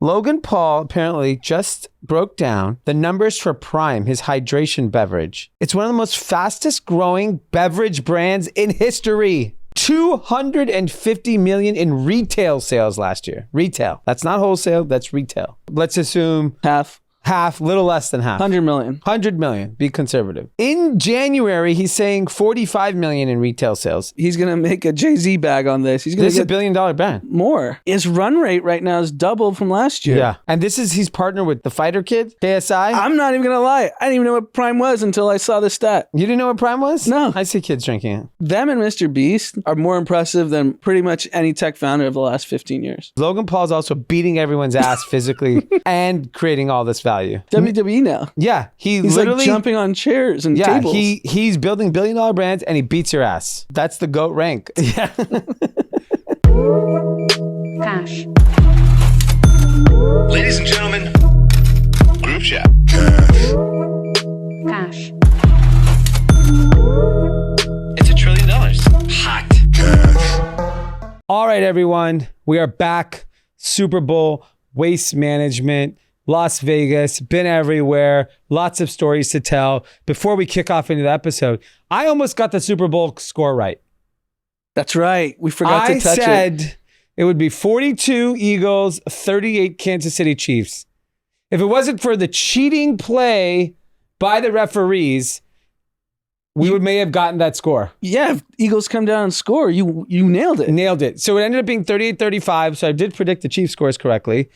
Logan Paul apparently just broke down the numbers for Prime, his hydration beverage. It's one of the most fastest growing beverage brands in history. 250 million in retail sales last year. Retail. That's not wholesale, that's retail. Let's assume half, little less than half. 100 million. 100 million, be conservative. In January, he's saying 45 million in retail sales. He's going to make a Jay-Z bag on this. This is $1 billion brand. More. His run rate right now is doubled from last year. Yeah. And he's partnered with the fighter kid, KSI. I'm not even going to lie. I didn't even know what Prime was until I saw the stat. You didn't know what Prime was? No. I see kids drinking it. Them and Mr. Beast are more impressive than pretty much any tech founder of the last 15 years. Logan Paul's also beating everyone's ass physically and creating all this value. WWE now. Yeah, he's literally like jumping on chairs and tables. He's building $1 billion brands and he beats your ass. That's the GOAT rank. Yeah. Cash. Ladies and gentlemen, group chat. Cash. It's $1 trillion. Hot. All right, everyone, we are back. Super Bowl, waste management. Las Vegas, been everywhere, lots of stories to tell. Before we kick off into the episode, I almost got the Super Bowl score right. That's right. We forgot to touch it. I said it would be 42 Eagles, 38 Kansas City Chiefs. If it wasn't for the cheating play by the referees, we may have gotten that score. Yeah, if Eagles come down and score, you nailed it. Nailed it. So it ended up being 38-35, so I did predict the Chiefs scores correctly.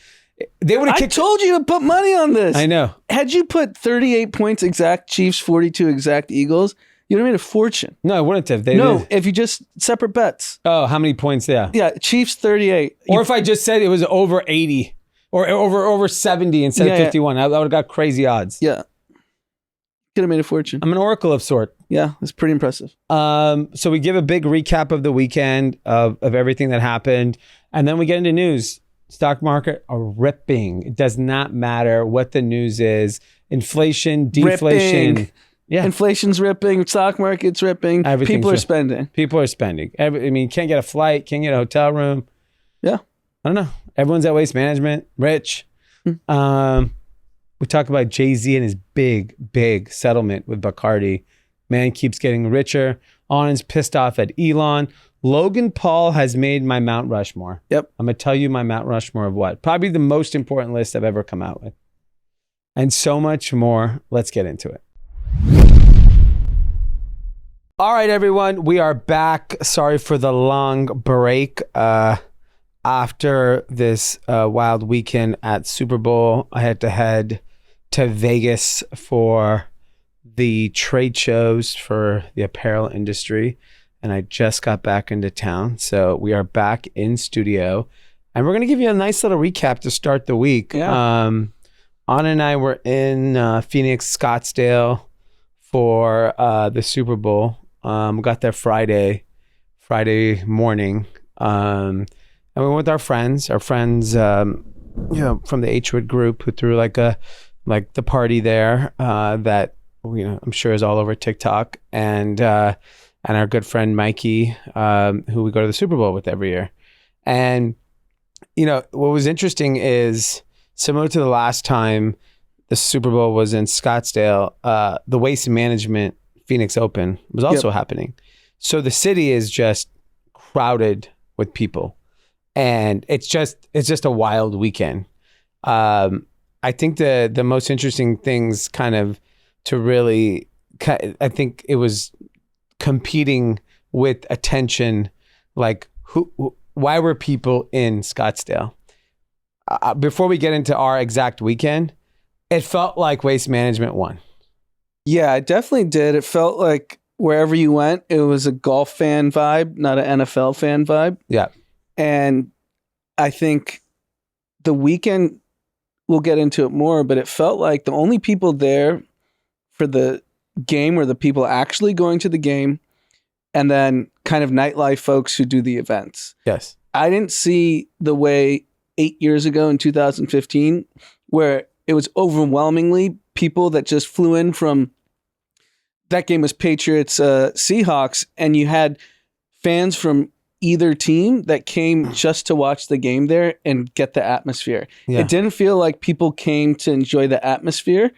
They would have I told you to put money on this. I know. Had you put 38 points exact Chiefs, 42 exact Eagles, you would have made a fortune. No, I wouldn't have. If you just separate bets. Oh, how many points? Yeah. Yeah, Chiefs 38. Or if I just said it was over 80 or over 70 instead of 51, I would have got crazy odds. Yeah. Could have made a fortune. I'm an oracle of sort. Yeah, it's pretty impressive. So we give a big recap of the weekend of everything that happened, and then we get into news. Stock market are ripping. It does not matter what the news is. Inflation, deflation. Ripping. Yeah. Inflation's ripping. Stock market's ripping. People are spending. People are spending. Can't get a flight. Can't get a hotel room. Yeah. I don't know. Everyone's at Waste Management. Rich. We talk about Jay-Z and his big settlement with Bacardi. Man keeps getting richer. Anand's pissed off at Elon. Logan Paul has made my Mount Rushmore. Yep. I'm going to tell you my Mount Rushmore of what? Probably the most important list I've ever come out with. And so much more. Let's get into it. All right, everyone. We are back. Sorry for the long break. After this wild weekend at Super Bowl, I had to head to Vegas for the trade shows for the apparel industry. And I just got back into town. So we are back in studio. And we're going to give you a nice little recap to start the week. Yeah. Anand and I were in Phoenix, Scottsdale for the Super Bowl. Got there Friday morning. And we went with our friends from the H-Wood group who threw like the party there that I'm sure is all over TikTok. And our good friend Mikey, who we go to the Super Bowl with every year. And, what was interesting is similar to the last time the Super Bowl was in Scottsdale, the Waste Management Phoenix Open was also happening. So the city is just crowded with people. And it's just a wild weekend. I think the most interesting things kind of to really, I think it was competing with attention, like why were people in Scottsdale? Before we get into our exact weekend, it felt like Waste Management won. Yeah, it definitely did. It felt like wherever you went, it was a golf fan vibe, not an NFL fan vibe. Yeah. And I think the weekend, we'll get into it more, but it felt like the only people there for the game were the people actually going to the game, and then kind of nightlife folks who do the events. Yes. I didn't see the way 8 years ago in 2015 where it was overwhelmingly people that just flew in from, that game was Patriots Seahawks, and you had fans from either team that came just to watch the game there and get the atmosphere. Yeah. It didn't feel like people came to enjoy the atmosphere.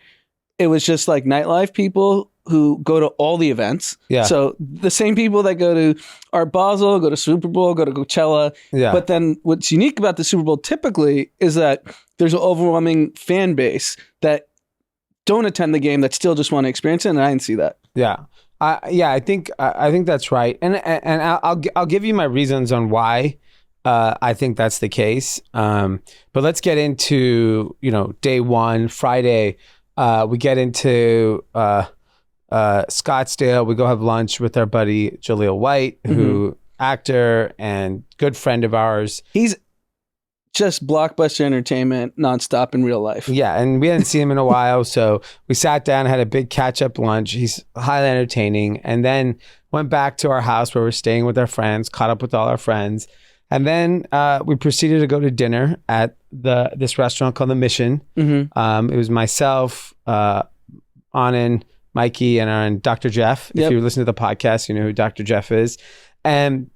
It was just like nightlife people who go to all the events. Yeah. So the same people that go to Art Basel, go to Super Bowl, go to Coachella. Yeah. But then what's unique about the Super Bowl typically is that there's an overwhelming fan base that don't attend the game that still just want to experience it, and I didn't see that. Yeah. I think that's right. And I'll give you my reasons on why I think that's the case. But let's get into, day one, Friday. We get into Scottsdale. We go have lunch with our buddy Jaleel White, who actor and good friend of ours. He's just blockbuster entertainment nonstop in real life. Yeah, and we hadn't seen him in a while, so we sat down, had a big catch-up lunch. He's highly entertaining, and then went back to our house where we're staying with our friends, caught up with all our friends, and then we proceeded to go to dinner at this restaurant called The Mission. It was myself, Anand, Mikey, and Dr. Jeff. If you listen to the podcast, you know who Dr. Jeff is. And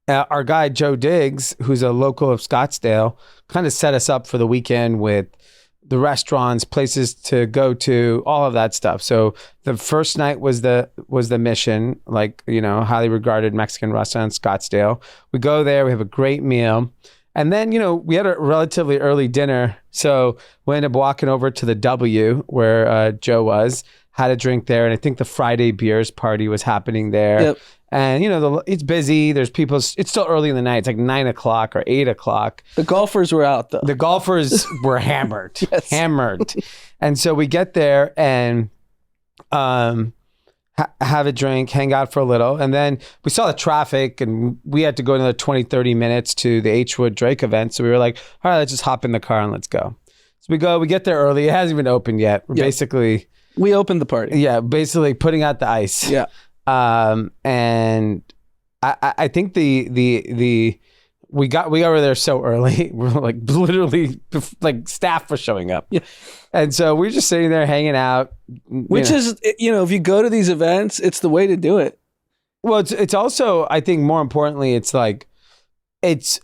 our guy, Joe Diggs, who's a local of Scottsdale, kind of set us up for the weekend with the restaurants, places to go to, all of that stuff. So the first night was the Mission, highly regarded Mexican restaurant in Scottsdale. We go there, we have a great meal. And then, we had a relatively early dinner. So we ended up walking over to the W where Joe was, had a drink there. And I think the Friday beers party was happening there. Yep. And, it's busy. There's people. It's still early in the night. It's like 9 o'clock or 8 o'clock. The golfers were out, though. The golfers were hammered. Yes. Hammered. And so we get there and have a drink, hang out for a little. And then we saw the traffic and we had to go another 20, 30 minutes to the H. Wood Drake event. So we were like, all right, let's just hop in the car and let's go. So we get there early. It hasn't even opened yet. We're basically... We opened the party. Yeah, basically putting out the ice. Yeah. And I think we got over there so early. We're like literally like staff was showing up. Yeah. And so we're just sitting there hanging out. Which is, if you go to these events, it's the way to do it. Well, it's also, I think more importantly, it's like, it's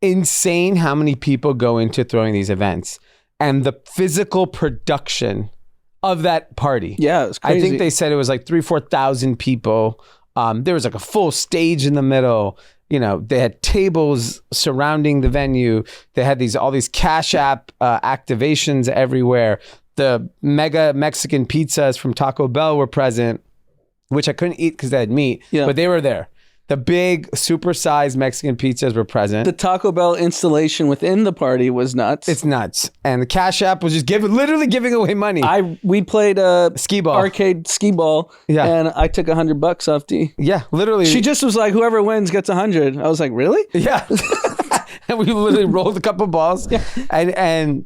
insane how many people go into throwing these events and the physical production of that party. Yeah, it was crazy. I think they said it was like 3,000-4,000 people. There was like a full stage in the middle. They had tables surrounding the venue. They had all these Cash App activations everywhere. The mega Mexican pizzas from Taco Bell were present, which I couldn't eat because they had meat, but they were there. The big supersized Mexican pizzas were present. The Taco Bell installation within the party was nuts. It's nuts. And the Cash App was just literally giving away money. We played skee ball, arcade skee ball, and I took $100 off D. Yeah, literally. She just was like, whoever wins gets 100. I was like, really? Yeah. And we literally rolled a couple balls. Yeah. And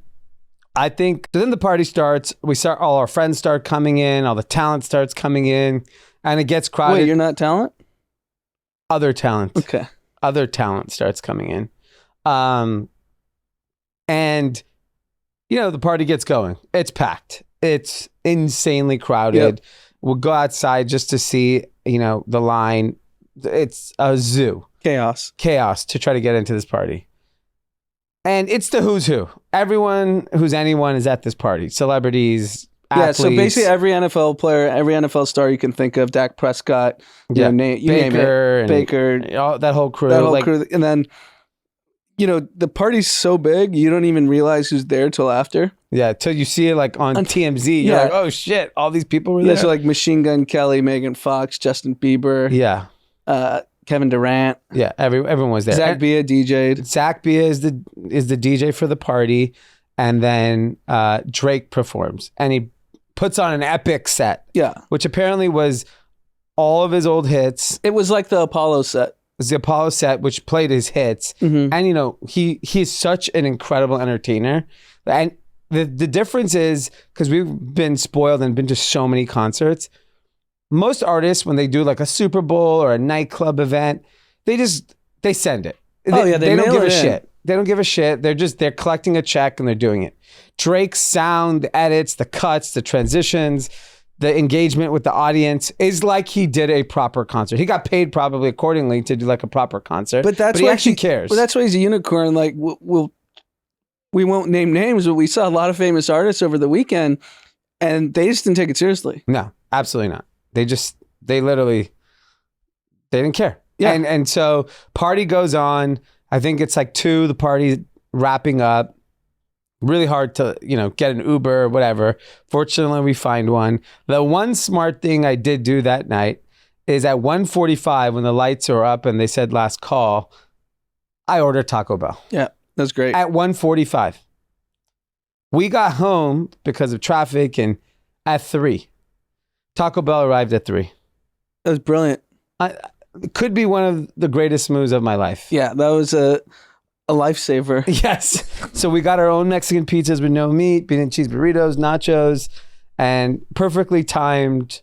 I think then the party starts. All our friends start coming in. All the talent starts coming in, and it gets crowded. Wait, you're not talent? Other talent. Okay. Other talent starts coming in. And, the party gets going. It's packed. It's insanely crowded. Yep. We'll go outside just to see, the line. It's a zoo. Chaos to try to get into this party. And it's the who's who. Everyone who's anyone is at this party. Celebrities, athletes. Yeah, so basically every NFL player, every NFL star you can think of, Dak Prescott, you name it. Baker, that whole crew. And then, the party's so big, you don't even realize who's there till after. Yeah, till you see it like on TMZ. You're like, oh shit, all these people were there. So like Machine Gun Kelly, Megan Fox, Justin Bieber. Yeah. Kevin Durant. Yeah, everyone was there. Zach Bia DJ'd. Zach Bia is the DJ for the party. And then Drake performs. And he puts on an epic set. Yeah. Which apparently was all of his old hits. It was like the Apollo set. It was the Apollo set, which played his hits. Mm-hmm. And, he's such an incredible entertainer. And the difference is, because we've been spoiled and been to so many concerts, most artists, when they do like a Super Bowl or a nightclub event, they send it. They don't give a shit. They don't give a shit. They're collecting a check and they're doing it. Drake's sound, the edits, the cuts, the transitions, the engagement with the audience is like he did a proper concert. He got paid probably accordingly to do like a proper concert, but he actually cares. But that's why he's a unicorn. Like we won't name names, but we saw a lot of famous artists over the weekend and they just didn't take it seriously. No, absolutely not. They didn't care. Yeah. And so party goes on. I think it's like 2, the party wrapping up. Really hard to, get an Uber or whatever. Fortunately, we find one. The one smart thing I did do that night is at 1:45 when the lights are up and they said last call, I ordered Taco Bell. Yeah, that's great. At 1:45. We got home because of traffic and at 3. Taco Bell arrived at 3. That was brilliant. It could be one of the greatest moves of my life. Yeah, that was a lifesaver. Yes. So we got our own Mexican pizzas with no meat, bean and cheese burritos, nachos, and perfectly timed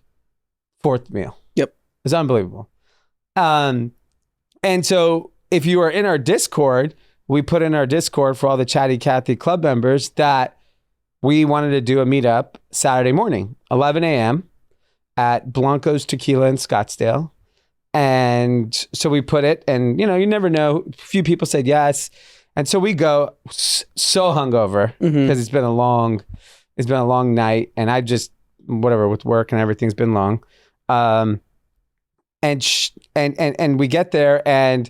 4th meal. Yep. It's unbelievable. And so if you are in our Discord, we put in our Discord for all the Chatty Cathy club members that we wanted to do a meetup Saturday morning, 11 a.m. at Blanco's Tequila in Scottsdale. And so we put it, and you never know. A few people said yes, and so we go so hungover because it's been a long night, and I just whatever with work and everything's been long, and we get there, and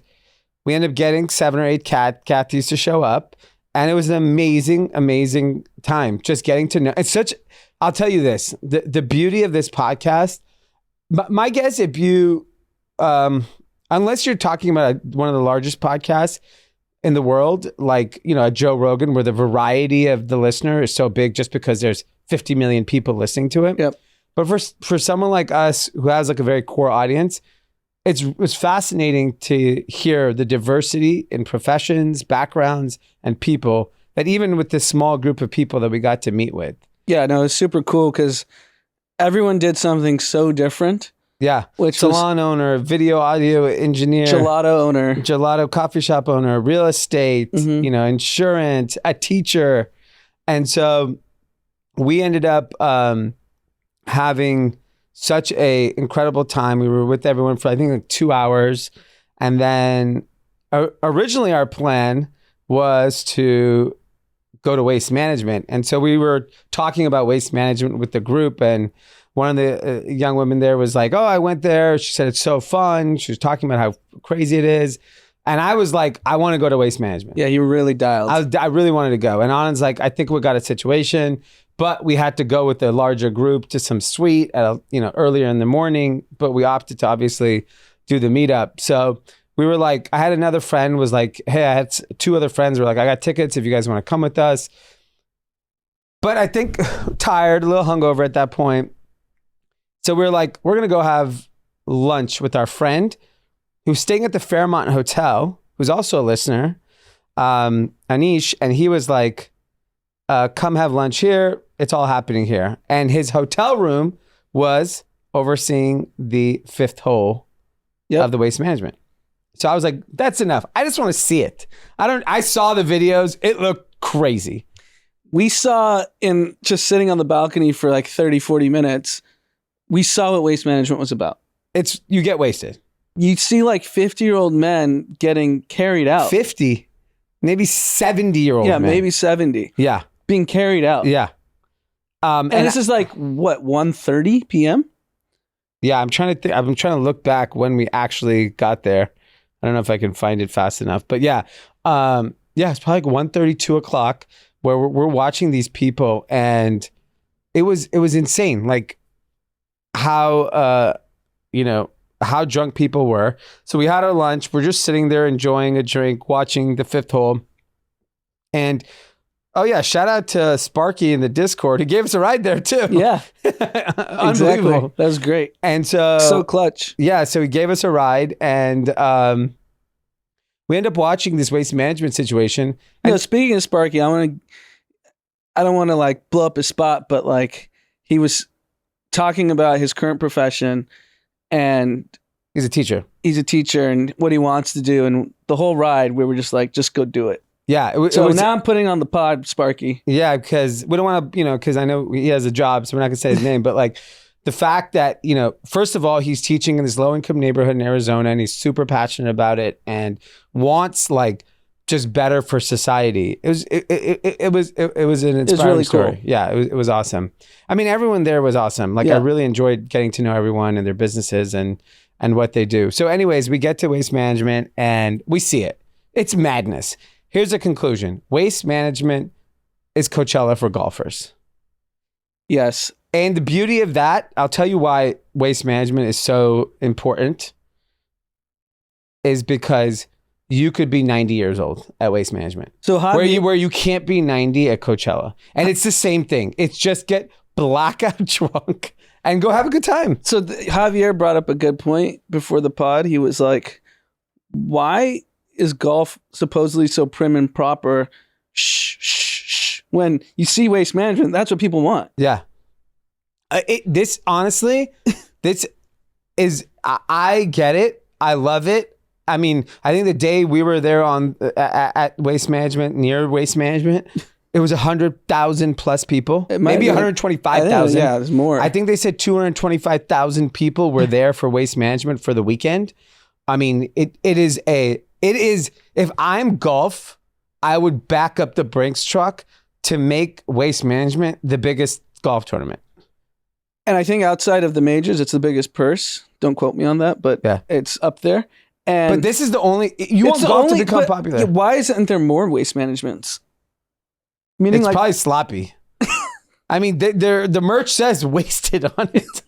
we end up getting 7 or 8 Cathys to show up, and it was an amazing time just getting to know. It's such. I'll tell you this: the beauty of this podcast. My guess, if you unless you're talking about one of the largest podcasts in the world, like, a Joe Rogan, where the variety of the listener is so big just because there's 50 million people listening to it. Yep. But for someone like us who has like a very core audience, it was fascinating to hear the diversity in professions, backgrounds, and people that even with this small group of people that we got to meet with. Yeah, no, it's super cool because everyone did something so different. Yeah, which salon owner, video audio engineer, gelato coffee shop owner, real estate, insurance, a teacher. And so we ended up having such a incredible time. We were with everyone for I think like 2 hours. And then originally our plan was to go to waste management. And so we were talking about waste management with the group, and one of the young women there was like, oh, I went there. She said, it's so fun. She was talking about how crazy it is. And I was like, I want to go to waste management. Yeah, you were really dialed. I really wanted to go. And Anand's like, I think we got a situation, but we had to go with a larger group to some suite at earlier in the morning, but we opted to obviously do the meetup. So we were like, I had another friend was like, hey, I had 2 other friends were like, I got tickets if you guys want to come with us. But I think tired, a little hungover at that point. So we were like, we're going to go have lunch with our friend who's staying at the Fairmont Hotel, who's also a listener, Anish. And he was like, come have lunch here. It's all happening here. And his hotel room was overseeing the 5th hole of the waste management. So I was like, that's enough. I just want to see it. I saw the videos. It looked crazy. We saw in just sitting on the balcony for like 30, 40 minutes, we saw what waste management was about. You get wasted. You see like 50-year-old men getting carried out. 50, maybe 70-year-old men. Yeah, maybe 70. Yeah. Being carried out. Yeah. And this is like, what, 1:30 p.m.? Yeah, I'm trying to look back when we actually got there. I don't know if I can find it fast enough. But yeah. It's probably like 1:30, 2 o'clock where we're watching these people, and it was insane. Like, how drunk people were. So we had our lunch. We're just sitting there enjoying a drink, watching the 5th hole. And oh yeah, shout out to Sparky in the Discord. He gave us a ride there too. Yeah. Unbelievable. Exactly. That was great. And so clutch. Yeah, so he gave us a ride, and we end up watching this waste management situation. And speaking of Sparky, I don't want to like blow up his spot, but like he was talking about his current profession, and he's a teacher and what he wants to do. And the whole ride, we were just like, just go do it. Yeah. Now I'm putting on the pod, Sparky. Yeah, because we don't want to, because I know he has a job, so we're not going to say his name, but like, the fact that, you know, first of all, he's teaching in this low income neighborhood in Arizona and he's super passionate about it and wants like just better for society. It was an inspiring really story. cool. Yeah, it was awesome. I mean, everyone there was awesome. Like I really enjoyed getting to know everyone and their businesses and what they do. So anyways, we get to waste management and we see it. It's madness. Here's a conclusion. Waste management is Coachella for golfers. Yes. And the beauty of that, I'll tell you why waste management is so important, is because you could be 90 years old at waste management. So where you can't be 90 at Coachella. And it's the same thing. It's just get blackout drunk and go have a good time. So Javier brought up a good point before the pod. He was like, why is golf supposedly so prim and proper? Shh, shh, shh. When you see waste management, that's what people want. Yeah. This honestly, this is, I get it. I love it. I mean, I think the day we were there at Waste Management, near Waste Management, it was 100,000 plus people, maybe 125,000. Yeah, there's more. I think they said 225,000 people were there for Waste Management for the weekend. I mean, it is, if I'm golf, I would back up the Brinks truck to make Waste Management the biggest golf tournament. And I think outside of the majors, it's the biggest purse. Don't quote me on that, but it's up there. But this is the only, you want golf to become popular. Yeah, why isn't there more waste managements? Meaning it's probably sloppy. I mean, the merch says wasted on it.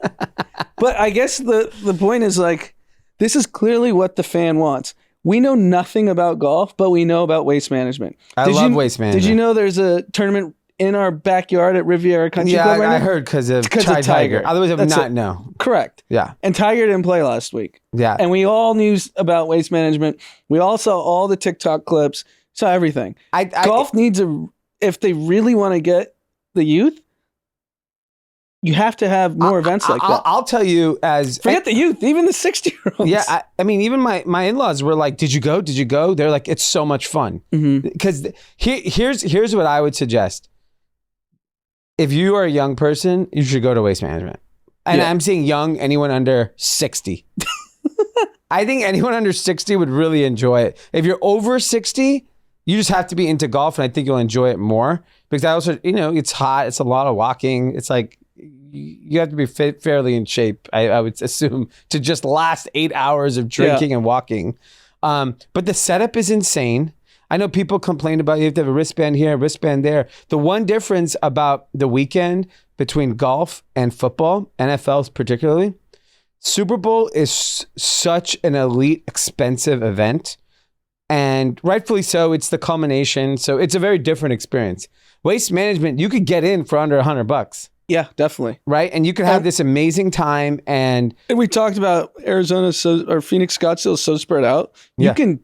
But I guess the point is like, this is clearly what the fan wants. We know nothing about golf, but we know about waste management. I love waste management. Did you know there's a tournament in our backyard at Riviera Country Club right now? I heard because of Tiger. Otherwise, I would not know. Correct. Yeah. And Tiger didn't play last week. Yeah. And we all knew about waste management. We all saw all the TikTok clips, saw everything. Golf needs if they really want to get the youth, you have to have more events like that. I'll tell you forget the youth, even the 60-year-olds. Yeah, I mean, even my in-laws were like, "Did you go? Did you go?" They're like, "It's so much fun." Because here's what I would suggest: if you are a young person, you should go to Waste Management. And I'm saying young, anyone under 60. I think anyone under 60 would really enjoy it. If you're over 60, you just have to be into golf, and I think you'll enjoy it more. Because I also, it's hot. It's a lot of walking. It's like, you have to be fairly in shape, I would assume, to just last 8 hours of drinking and walking. But the setup is insane. I know people complain about you have to have a wristband here, a wristband there. The one difference about the weekend between golf and football, NFL particularly, Super Bowl is such an elite, expensive event. And rightfully so, it's the culmination. So it's a very different experience. Waste management, you could get in for under $100. Yeah, definitely. Right? And you could have this amazing time. And we talked about Arizona or Phoenix, Scottsdale is so spread out. You can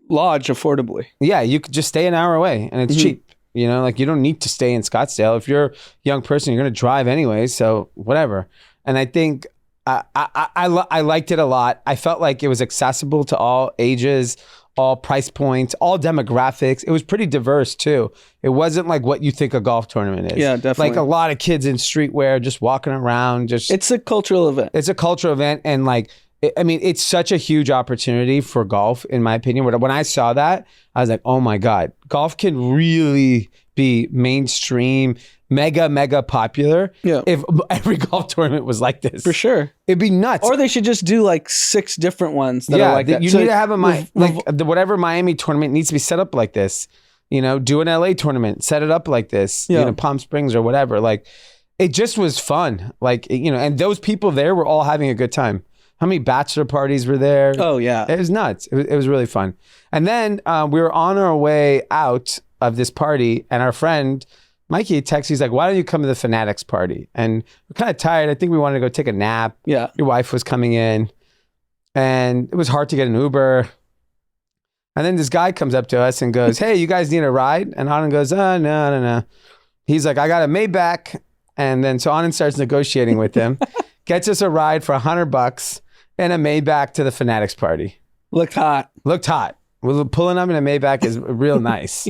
lodge affordably. Yeah, you could just stay an hour away and it's cheap. You know, like you don't need to stay in Scottsdale. If you're a young person, you're going to drive anyway. So whatever. And I think I liked it a lot. I felt like it was accessible to all ages, all price points, all demographics. It was pretty diverse too. It wasn't like what you think a golf tournament is. Yeah, definitely. Like a lot of kids in streetwear just walking around. It's a cultural event. It's a cultural event. And like, I mean, it's such a huge opportunity for golf, in my opinion. When I saw that, I was like, oh my God, golf can really be mainstream, mega popular if every golf tournament was like this. For sure. It'd be nuts. Or they should just do like 6 different ones that are like that. You need to have whatever Miami tournament needs to be set up like this. You know, do an LA tournament, set it up like this, Palm Springs or whatever. Like, it just was fun. Like, and those people there were all having a good time. How many bachelor parties were there? Oh, yeah. It was nuts. It was really fun. And then we were on our way out of this party, and our friend Mikey texts, he's like, why don't you come to the Fanatics party? And we're kind of tired. I think we wanted to go take a nap. Yeah. Your wife was coming in, and it was hard to get an Uber. And then this guy comes up to us and goes, hey, you guys need a ride? And Anand goes, oh, no. He's like, I got a Maybach. And then so Anand starts negotiating with him, gets us a ride for $100 and a Maybach to the Fanatics party. Looked hot. Well, pulling up in a Maybach is real nice.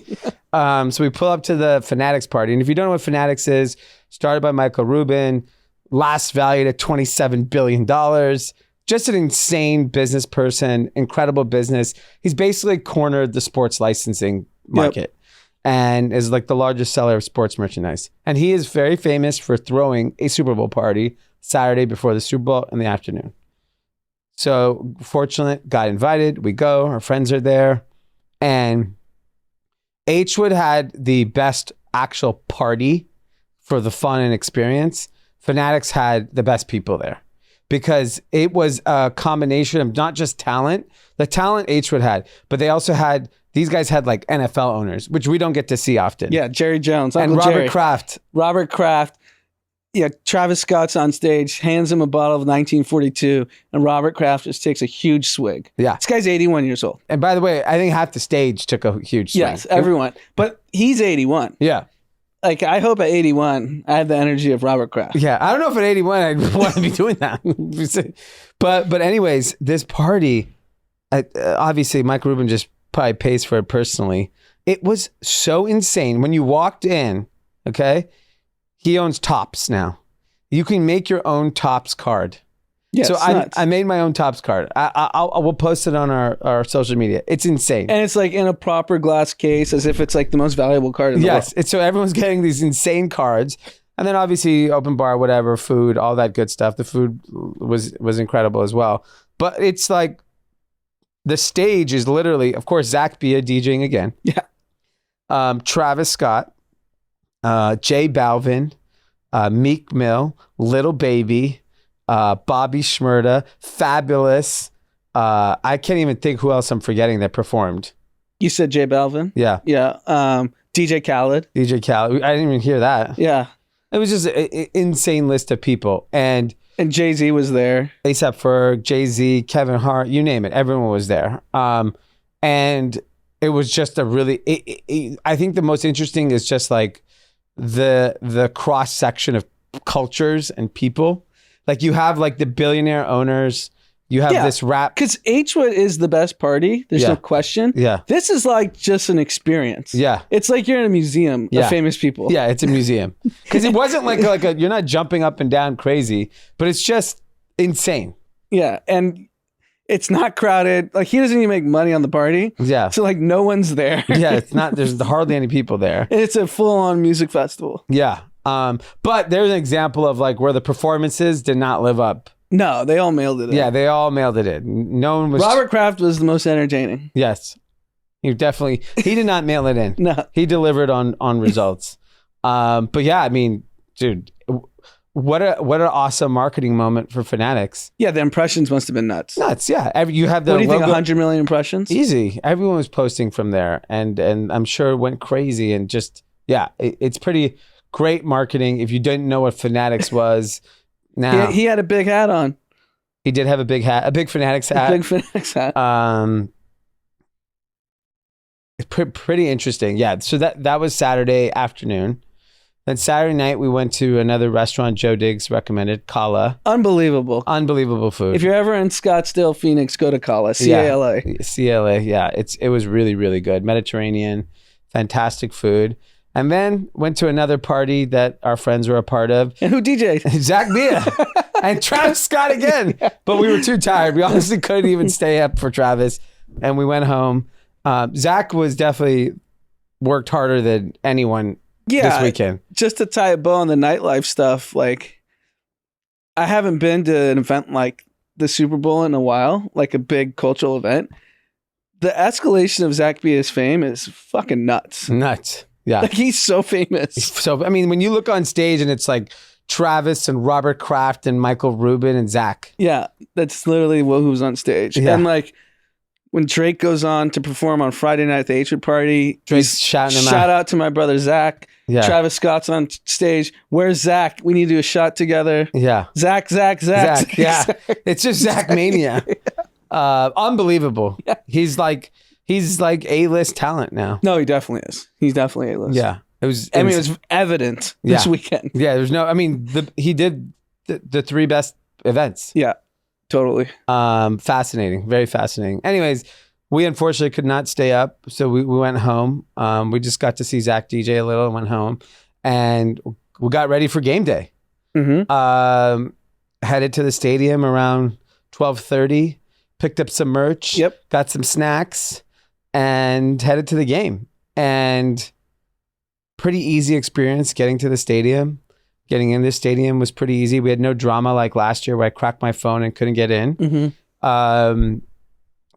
So we pull up to the Fanatics party. And if you don't know what Fanatics is, started by Michael Rubin, last valued at $27 billion. Just an insane business person, incredible business. He's basically cornered the sports licensing market and is like the largest seller of sports merchandise. And he is very famous for throwing a Super Bowl party Saturday before the Super Bowl in the afternoon. So fortunate, got invited. We go, our friends are there. And H Wood had the best actual party for the fun and experience. Fanatics had the best people there because it was a combination of not just talent, the talent H Wood had, but they also had, these guys had like NFL owners, which we don't get to see often. Yeah, Jerry Jones, and Uncle Robert Jerry. Kraft. Robert Kraft. Yeah, Travis Scott's on stage, hands him a bottle of 1942, and Robert Kraft just takes a huge swig. Yeah. This guy's 81 years old. And by the way, I think half the stage took a huge swing. Yes, everyone. But he's 81. Yeah. Like, I hope at 81, I have the energy of Robert Kraft. Yeah. I don't know if at 81 I'd want to be doing that. But anyways, this party, obviously Mike Rubin just probably pays for it personally. It was so insane. When you walked in, okay, he owns Topps now. You can make your own Topps card. Yeah, so nuts. I made my own Topps card. I will post it on our social media. It's insane. And it's like in a proper glass case as if it's like the most valuable card in the world. Yes. So everyone's getting these insane cards. And then obviously open bar, whatever, food, all that good stuff. The food was incredible as well. But it's like the stage is literally, of course, Zach Bia DJing again. Yeah. Travis Scott, Jay Balvin, Meek Mill, Little Baby, Bobby Shmurda, Fabulous. I can't even think who else I'm forgetting that performed. You said J Balvin? Yeah. Yeah. DJ Khaled. DJ Khaled. I didn't even hear that. Yeah. It was just an insane list of people. And Jay-Z was there. A$AP Ferg, Jay-Z, Kevin Hart, you name it. Everyone was there. And it was just a really, I think the most interesting is just like the cross section of cultures and people. Like you have like the billionaire owners, you have this rap. Because H-Wood is the best party. There's no question. Yeah. This is like just an experience. Yeah. It's like you're in a museum of famous people. Yeah, it's a museum. Because it wasn't like you're not jumping up and down crazy, but it's just insane. Yeah. And it's not crowded. Like he doesn't even make money on the party. Yeah. So like no one's there. Yeah, it's not, there's hardly any people there. It's a full-on music festival. Yeah. But there's an example of like where the performances did not live up. No, they all mailed it in. Yeah, they all mailed it in. No one was. Robert Kraft was the most entertaining. Yes. He did not mail it in. No. He delivered on results. But yeah, I mean, dude, what an awesome marketing moment for Fanatics. Yeah, the impressions must have been nuts. Nuts, yeah. You have the What do you think, logo- 100 million impressions? Easy. Everyone was posting from there, and I'm sure it went crazy. And just it's pretty great marketing. If you didn't know what Fanatics was, now he had a big hat on. He did have a big hat, a big Fanatics hat. A big Fanatics hat. It's pretty interesting. Yeah. So that was Saturday afternoon. Then Saturday night we went to another restaurant Joe Diggs recommended, Kala. Unbelievable. Unbelievable food. If you're ever in Scottsdale, Phoenix, go to Kala. C-A-L-A. C-A-L-A. Yeah. It was really, really good. Mediterranean, fantastic food. And then went to another party that our friends were a part of. And who DJ'd? Zach Bia. And Travis Scott again. But we were too tired. We honestly couldn't even stay up for Travis. And we went home. Zach was definitely worked harder than anyone this weekend. Just to tie a bow on the nightlife stuff, like I haven't been to an event like the Super Bowl in a while, like a big cultural event. The escalation of Zach Bia's fame is fucking nuts. Nuts. Yeah. Like he's so famous. So, I mean, when you look on stage and it's like Travis and Robert Kraft and Michael Rubin and Zach. Yeah, that's literally who's on stage. Yeah. And like when Drake goes on to perform on Friday night at the H-Wood party, Drake's shouting him shout out to my brother Zach. Yeah. Travis Scott's on stage. Where's Zach? We need to do a shot together. Yeah. Zach. Yeah. It's just Zach mania. Unbelievable. Yeah. He's like A-list talent now. No, he definitely is. He's definitely A-list. Yeah. It was evident this weekend. Yeah, he did the three best events. Yeah, totally. Fascinating. Very fascinating. Anyways, we unfortunately could not stay up, so we went home. We just got to see Zach DJ a little and went home, and we got ready for game day. Headed to the stadium around 12:30. Picked up some merch. Yep. Got some snacks and headed to the game. And pretty easy experience getting to the stadium. Getting in the stadium was pretty easy. We had no drama like last year where I cracked my phone and couldn't get in. And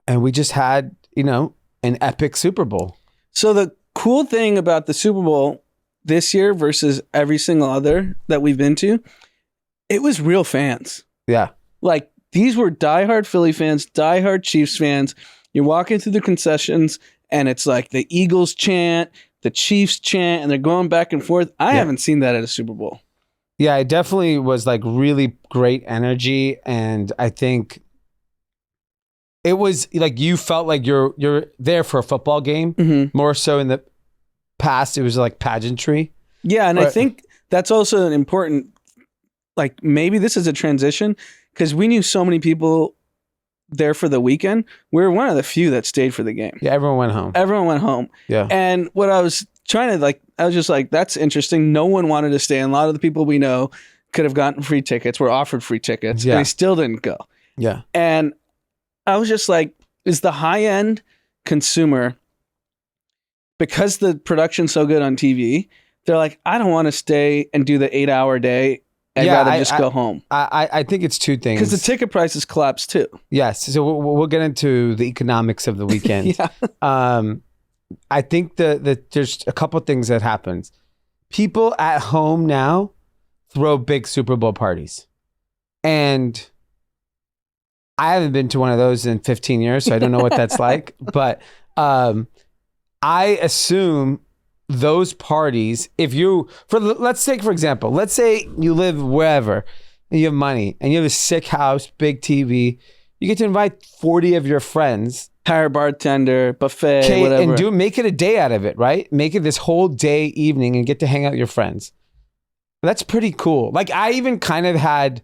we just had, an epic Super Bowl. So the cool thing about the Super Bowl this year versus every single other that we've been to, it was real fans. Yeah. Like, these were diehard Philly fans, diehard Chiefs fans. You're walking through the concessions and it's like the Eagles chant, the Chiefs chant, and they're going back and forth. I haven't seen that at a Super Bowl. Yeah, it definitely was like really great energy. And I think it was like you felt like you're there for a football game. More so in the past, it was like pageantry. Yeah, and I think that's also an important, like, maybe this is a transition because we knew so many people there for the weekend. We were one of the few that stayed for the game. Yeah, everyone went home. Yeah. And what I was trying to I was just like, that's interesting. No one wanted to stay. And a lot of the people we know could have gotten free tickets, were offered free tickets, and they still didn't go. Yeah. And I was just like, is the high end consumer, because the production's so good on TV, they're like, I don't want to stay and do the 8-hour day. I'd rather just go home. I think it's two things. Because the ticket prices collapsed too. Yes. So we'll get into the economics of the weekend. I think that there's a couple things that happens. People at home now throw big Super Bowl parties. And I haven't been to one of those in 15 years, so I don't know what that's like. But I assume those parties, let's take, for example, let's say you live wherever and you have money and you have a sick house, big TV, you get to invite 40 of your friends. Hire bartender, buffet, whatever. And make it a day out of it, right? Make it this whole day, evening, and get to hang out with your friends. That's pretty cool. Like, I even kind of had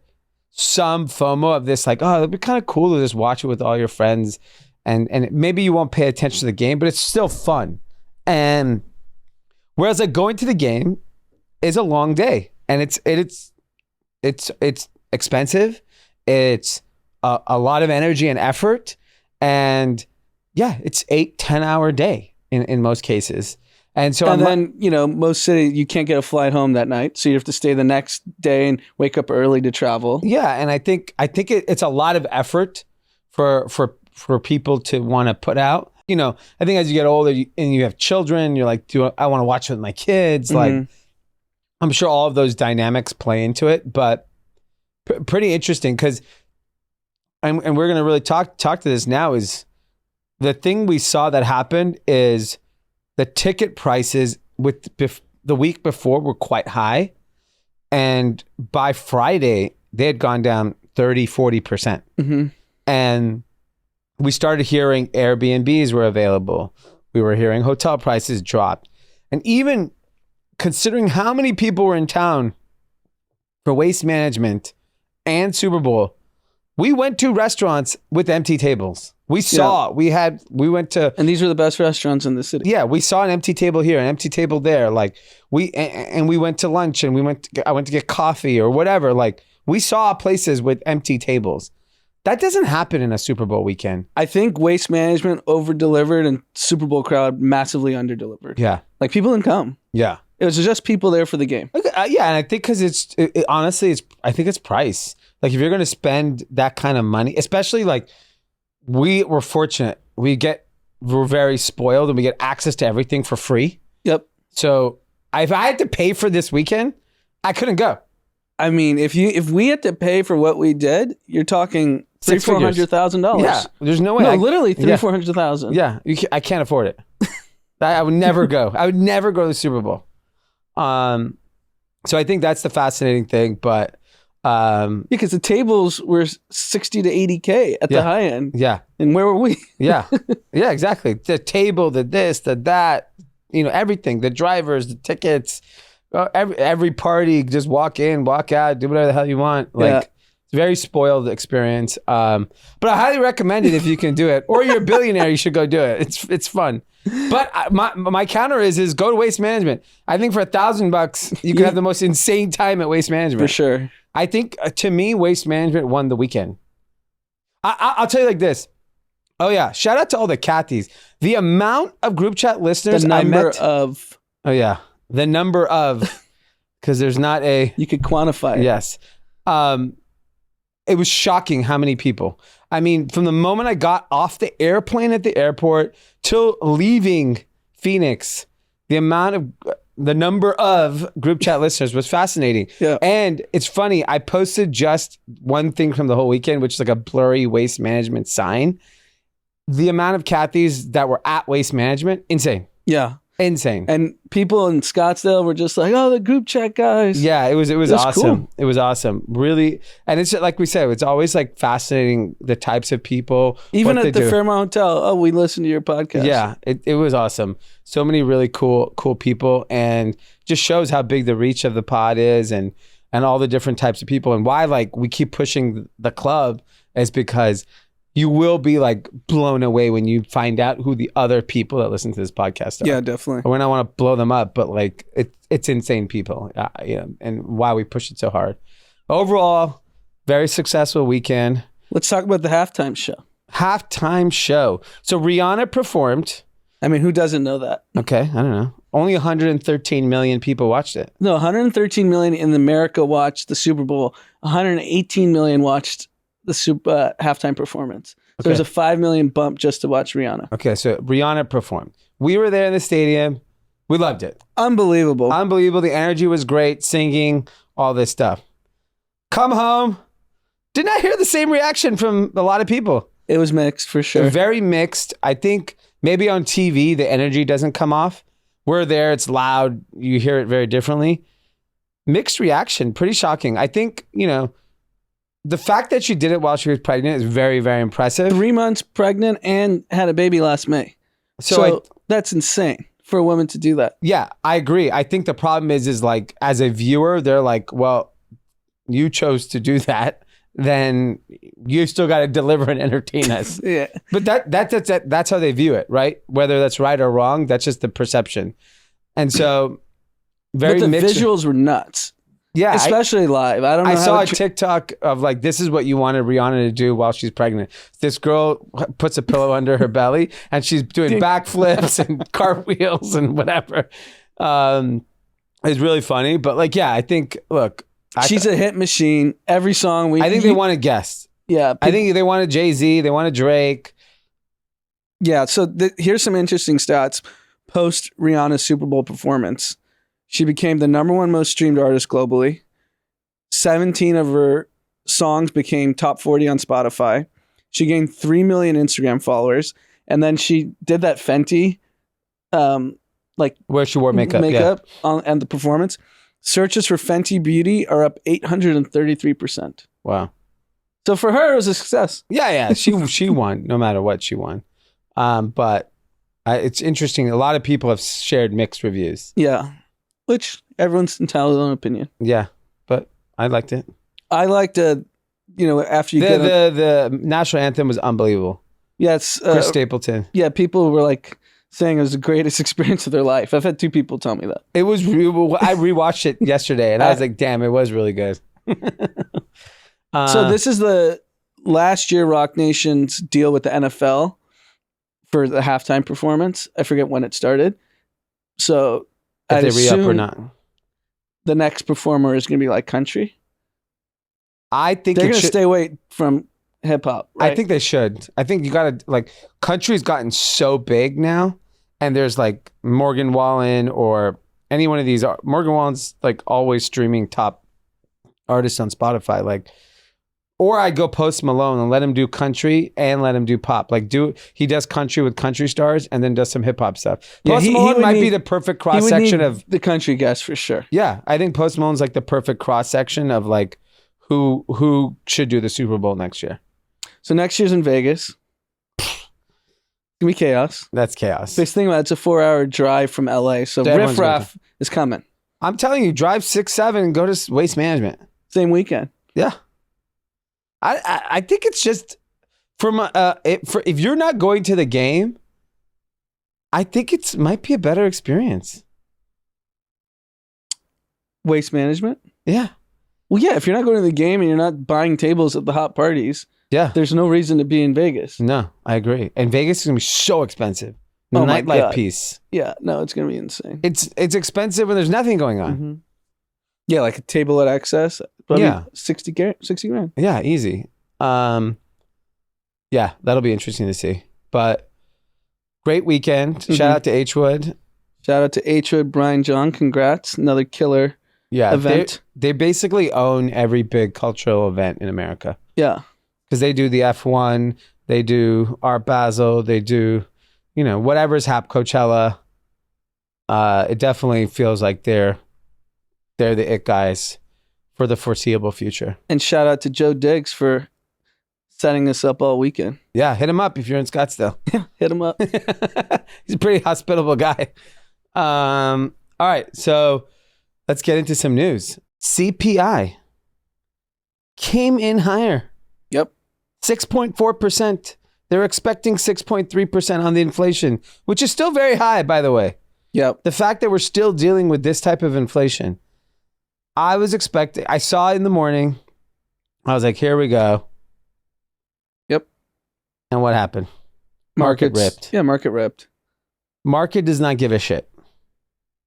some FOMO of this, like, oh, it'd be kind of cool to just watch it with all your friends. And maybe you won't pay attention to the game, but it's still fun. And whereas like going to the game is a long day, and it's expensive. It's a lot of energy and effort, and yeah, it's 8-10 hour day in most cases. And so, then most cities you can't get a flight home that night, so you have to stay the next day and wake up early to travel. Yeah, and I think it's a lot of effort for people to want to put out. I think as you get older and you have children, you're like, I want to watch it with my kids? Like, I'm sure all of those dynamics play into it, but pretty interesting because, and we're going to really talk to this now, is the thing we saw that happened is the ticket prices the week before were quite high. And by Friday, they had gone down 30-40%. And we started hearing Airbnbs were available. We were hearing hotel prices dropped. And even considering how many people were in town for Waste Management and Super Bowl, we went to restaurants with empty tables. We went to... And these are the best restaurants in the city. Yeah, we saw an empty table here, an empty table there. Like, we went to lunch and I went to get coffee or whatever. Like, we saw places with empty tables. That doesn't happen in a Super Bowl weekend. I think Waste Management over-delivered and Super Bowl crowd massively under-delivered. Yeah. Like, people didn't come. Yeah. It was just people there for the game. Yeah, and I think because honestly, I think it's price. Like, if you're going to spend that kind of money, especially like we were fortunate. We're very spoiled and we get access to everything for free. Yep. So if I had to pay for this weekend, I couldn't go. I mean, if we had to pay for what we did, you're talking $300,000-$400,000. Yeah, there's no way. No, literally $300,000-$400,000. Yeah, I can't afford it. I would never go. I would never go to the Super Bowl. So I think that's the fascinating thing. But because the tables were 60 to 80K at the high end. Yeah, and where were we? Yeah, exactly. The table, the this, the that. Everything. The drivers, the tickets. Every party, just walk in, walk out, do whatever the hell you want. Like, it's a very spoiled experience. But I highly recommend it if you can do it. Or you're a billionaire, you should go do it. It's fun. But my counter is go to Waste Management. I think for $1,000, you can have the most insane time at Waste Management. For sure. I think to me, Waste Management won the weekend. I'll tell you like this. Oh yeah, shout out to all the Cathys. The amount of group chat listeners The number I met. of. Oh yeah, the number of, because there's not a. You could quantify it. Yes. It was shocking how many people. I mean, from the moment I got off the airplane at the airport till leaving Phoenix, the number of group chat listeners was fascinating. Yeah. And it's funny, I posted just one thing from the whole weekend, which is like a blurry Waste Management sign. The amount of Cathys that were at Waste Management, insane. Yeah. Insane. And people in Scottsdale were just like, "Oh, the group chat guys." Yeah, it was awesome. Cool. It was awesome. Really. And it's like we said, it's always like fascinating the types of people. Even what at they the do. Fairmont Hotel, "Oh, we listen to your podcast." Yeah, it was awesome. So many really cool people, and just shows how big the reach of the pod is, and all the different types of people, and why like we keep pushing the club is because you will be like blown away when you find out who the other people that listen to this podcast are. Yeah, definitely. We don't want to blow them up, but like it's insane people, and why we push it so hard. Overall, very successful weekend. Let's talk about the halftime show. Halftime show. So Rihanna performed. I mean, who doesn't know that? Okay, I don't know. Only 113 million people watched it. No, 113 million in America watched the Super Bowl. 118 million watched the halftime performance. So Okay. there's a 5 million bump just to watch Rihanna. Okay, so Rihanna performed. We were there in the stadium. We loved it. Unbelievable. Unbelievable. The energy was great. Singing, all this stuff. Come home. Did not hear the same reaction from a lot of people. It was mixed for sure. Very mixed. I think maybe on TV, the energy doesn't come off. We're there. It's loud. You hear it very differently. Mixed reaction. Pretty shocking. I think, the fact that she did it while she was pregnant is very, very impressive. 3 months pregnant and had a baby last May. So that's insane for a woman to do that. Yeah, I agree. I think the problem is like, as a viewer, they're like, well, you chose to do that. Then you still got to deliver and entertain us. Yeah. But that's how they view it, right? Whether that's right or wrong, that's just the perception. And so, But the mixed. visuals were nuts. Yeah, Especially live. I don't know. I how saw a to TikTok of like, this is what you wanted Rihanna to do while she's pregnant. This girl puts a pillow under her belly and she's doing backflips and cartwheels and whatever. It's really funny. But like, yeah, I think, look. She's a hit machine. Every song I think they wanted guests. Yeah. I think they wanted Jay-Z. They wanted Drake. Yeah. So here's some interesting stats. Post Rihanna's Super Bowl performance, she became the #1 most streamed artist globally. 17 of her songs became top 40 on Spotify. She gained 3 million Instagram followers. And then she did that Fenty, Where she wore makeup. and the performance. Searches for Fenty Beauty are up 833%. Wow. So for her, it was a success. Yeah. She won. No matter what, she won. But it's interesting. A lot of people have shared mixed reviews. Yeah. Which everyone's entitled to their own opinion. Yeah, but I liked it. I liked after you get the national anthem was unbelievable. Yeah, it's Chris Stapleton. Yeah, people were like saying it was the greatest experience of their life. I've had 2 people tell me that. It was. I rewatched it yesterday, and I was like, "Damn, it was really good." So this is the last year Rock Nation's deal with the NFL for the halftime performance. I forget when it started. So if I'd they re-up or assume not. the next performer is going to be like country. I think They're going to stay away from hip hop. Right? I think they should. I think you got to like country's gotten so big now, and there's like Morgan Wallen or any one of these. Morgan Wallen's like always streaming top artists on Spotify. Like, or I go Post Malone and let him do country and let him do pop. Like he does country with country stars and then does some hip hop stuff. Yeah, Post Malone might be the perfect cross section of the country guys for sure. Yeah, I think Post Malone's like the perfect cross section of like who should do the Super Bowl next year. So next year's in Vegas. It's gonna be chaos. That's chaos. Big thing about it's a 4-hour drive from LA, so Everyone's Riff Raff is coming. I'm telling you, drive 6, 7 and go to Waste Management. Same weekend. Yeah. I think it's just if you're not going to the game, I think it might be a better experience. Waste management? Yeah. Well, yeah, if you're not going to the game and you're not buying tables at the hot parties, Yeah. there's no reason to be in Vegas. No, I agree. And Vegas is going to be so expensive. The Oh my nightlife God. piece. Yeah, no, it's going to be insane. It's expensive when there's nothing going on. Mhm. Yeah, like a table at Access. Probably Yeah. 60 grand. Yeah, easy. Yeah, that'll be interesting to see. But great weekend. Shout out to H Wood. Shout out to H Wood, Brian John. Congrats. Another killer event. They basically own every big cultural event in America. Yeah. Because they do the F1, they do Art Basel, they do, whatever's Coachella. It definitely feels like they're the it guys for the foreseeable future. And shout out to Joe Diggs for setting us up all weekend. Yeah, hit him up if you're in Scottsdale. Yeah, hit him up. He's a pretty hospitable guy. All right, so let's get into some news. CPI came in higher. Yep. 6.4%. They're expecting 6.3% on the inflation, which is still very high, by the way. Yep. The fact that we're still dealing with this type of inflation, I saw it in the morning. I was like, here we go. Yep. And what happened? Market ripped. Yeah, market ripped. Market does not give a shit.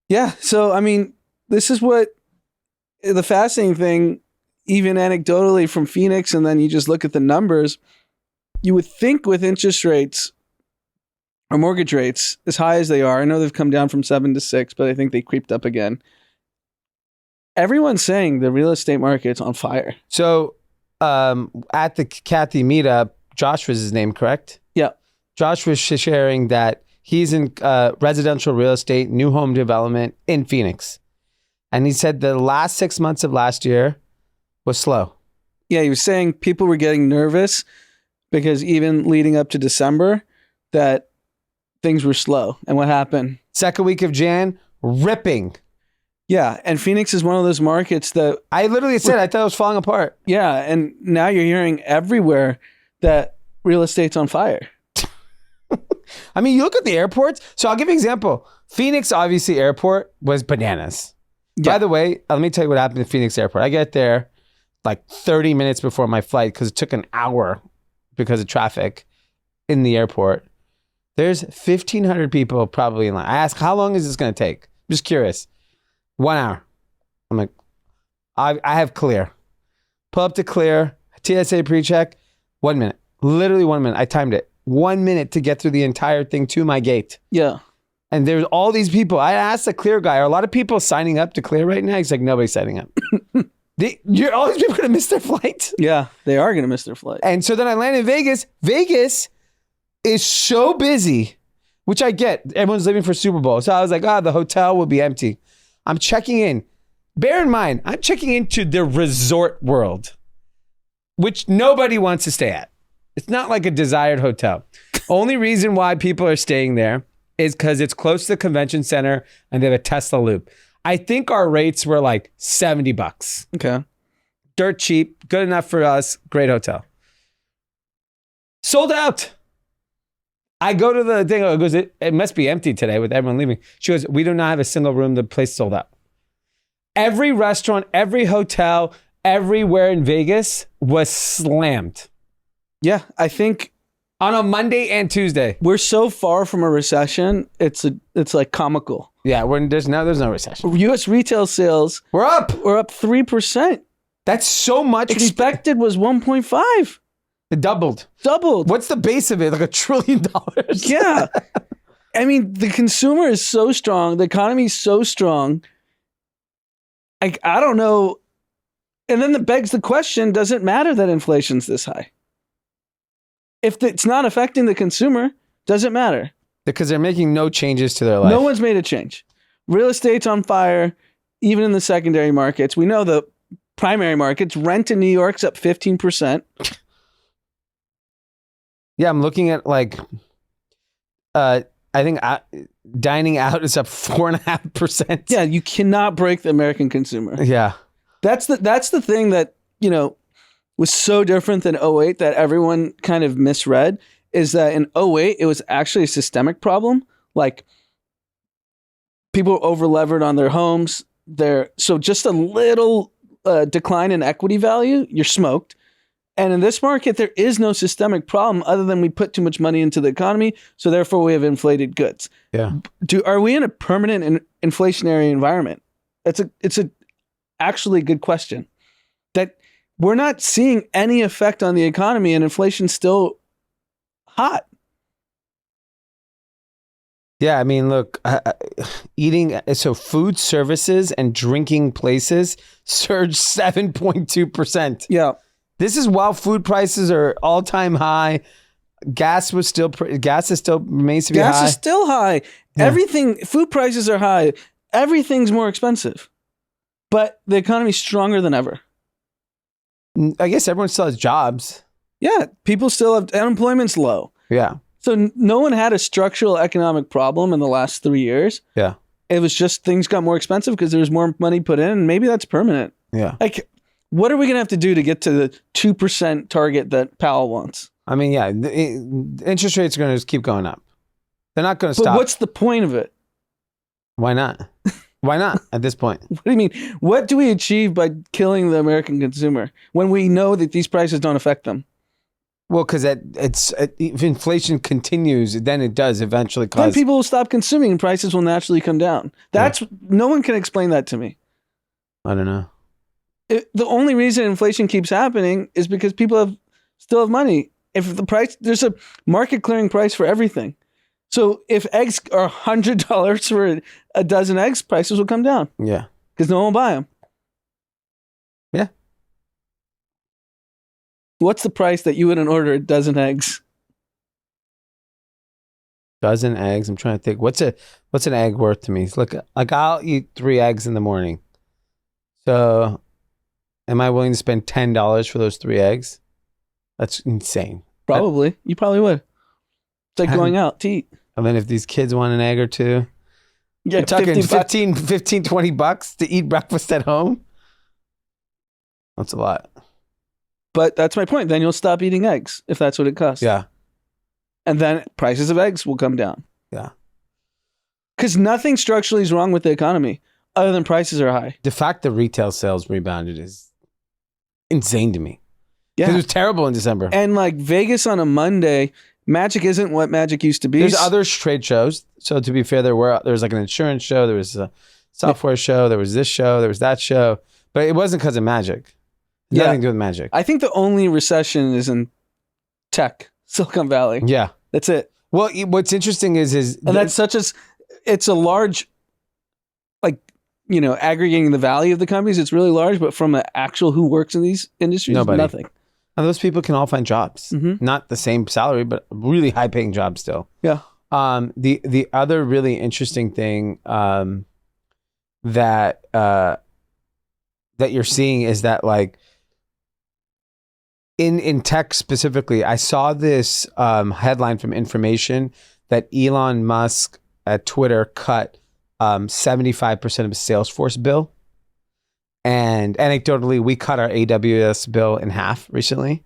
Yeah. So, I mean, this is what the fascinating thing, even anecdotally from Phoenix, and then you just look at the numbers, you would think with interest rates or mortgage rates as high as they are, I know they've come down from 7 to 6, but I think they creeped up again. Everyone's saying the real estate market's on fire. So at the Cathy meetup, Josh was his name, correct? Yeah. Josh was sharing that he's in residential real estate, new home development in Phoenix. And he said the last 6 months of last year was slow. Yeah, he was saying people were getting nervous because even leading up to December, that things were slow. And what happened? Second week of Jan, ripping. Yeah, and Phoenix is one of those markets that... I literally said, I thought it was falling apart. Yeah, and now you're hearing everywhere that real estate's on fire. I mean, you look at the airports. So I'll give you an example. Phoenix, obviously, airport was bananas. Yeah. By the way, let me tell you what happened at Phoenix Airport. I get there like 30 minutes before my flight because it took an hour because of traffic in the airport. There's 1,500 people probably in line. I ask, how long is this going to take? I'm just curious. 1 hour. I'm like, I have Clear. Pull up to Clear, TSA pre-check, 1 minute. Literally 1 minute. I timed it. 1 minute to get through the entire thing to my gate. Yeah. And there's all these people. I asked the Clear guy, are a lot of people signing up to Clear right now? He's like, nobody's signing up. All these people are going to miss their flight. Yeah, they are going to miss their flight. And so then I land in Vegas. Vegas is so busy, which I get. Everyone's leaving for Super Bowl. So I was like, the hotel will be empty. I'm checking in. Bear in mind, I'm checking into the resort world, which nobody wants to stay at. It's not like a desired hotel. Only reason why people are staying there is because it's close to the convention center and they have a Tesla loop. I think our rates were like $70. Okay. Dirt cheap, good enough for us. Great hotel. Sold out. I go to the thing. It goes, it must be empty today with everyone leaving. She goes, we do not have a single room. The place sold out. Every restaurant, every hotel, everywhere in Vegas was slammed. Yeah, I think on a Monday and Tuesday. We're so far from a recession. It's like comical. Yeah, there's no recession. U.S. retail sales. We're up 3%. That's so much. Expected was 1.5. It doubled. What's the base of it? Like $1 trillion. Yeah. I mean, the consumer is so strong. The economy is so strong. I don't know. And then that begs the question, does it matter that inflation's this high? If it's not affecting the consumer, does it matter? Because they're making no changes to their life. No one's made a change. Real estate's on fire, even in the secondary markets. We know the primary markets. Rent in New York's up 15%. Yeah, I'm looking at I think dining out is up 4.5%. Yeah, you cannot break the American consumer. Yeah. That's the thing that, was so different than 2008 that everyone kind of misread, is that in 2008, it was actually a systemic problem. Like people are over levered on their homes. So just a little decline in equity value, you're smoked. And in this market, there is no systemic problem other than we put too much money into the economy. So therefore, we have inflated goods. Yeah. Are we in a permanent inflationary environment? It's a actually good question. That we're not seeing any effect on the economy, and inflation's still hot. Yeah, I mean, look, food services and drinking places surged 7.2%. Yeah. This is while food prices are all-time high. Gas is still remains to be high. Gas is still high. Yeah. Food prices are high. Everything's more expensive. But the economy's stronger than ever. I guess everyone still has jobs. Yeah, people still have, unemployment's low. Yeah. So no one had a structural economic problem in the last 3 years. Yeah. It was just things got more expensive because there's more money put in, and maybe that's permanent. Yeah. Like, what are we going to have to do to get to the 2% target that Powell wants? I mean, yeah, interest rates are going to just keep going up. They're not going to stop. But what's the point of it? Why not? Why not at this point? What do you mean? What do we achieve by killing the American consumer when we know that these prices don't affect them? Well, because if inflation continues, then it does eventually cause... Then people will stop consuming and prices will naturally come down. No one can explain that to me. I don't know. The only reason inflation keeps happening is because people still have money. If the price, there's a market clearing price for everything. So if eggs are $100 for a dozen eggs, prices will come down. Yeah. Because no one will buy them. Yeah. What's the price that you wouldn't order a dozen eggs? Dozen eggs. I'm trying to think. What's an egg worth to me? Look, like I'll eat 3 eggs in the morning. So am I willing to spend $10 for those 3 eggs? That's insane. Probably. You probably would. It's like going out to eat. And then if these kids want an egg or two, you're talking 15, $20 to eat breakfast at home. That's a lot. But that's my point. Then you'll stop eating eggs if that's what it costs. Yeah. And then prices of eggs will come down. Yeah. Because nothing structurally is wrong with the economy other than prices are high. The fact that retail sales rebounded is insane to me. Yeah. It was terrible in December. And like Vegas on a Monday, Magic isn't what Magic used to be. There's other trade shows. So to be fair, there was like an insurance show. There was a software show. There was this show. There was that show. But it wasn't because of Magic. Nothing to do with Magic. I think the only recession is in tech, Silicon Valley. Yeah. That's it. Well, what's interesting is and that's it's a large, like, you know, aggregating the value of the companies, it's really large, but from an actual who works in these industries, nothing. And those people can all find jobs. Mm-hmm. Not the same salary, but really high paying jobs still. Yeah. The other really interesting thing that you're seeing is that, like, in tech specifically, I saw this headline from Information that Elon Musk at Twitter cut 75% of his Salesforce bill. And anecdotally, we cut our AWS bill in half recently.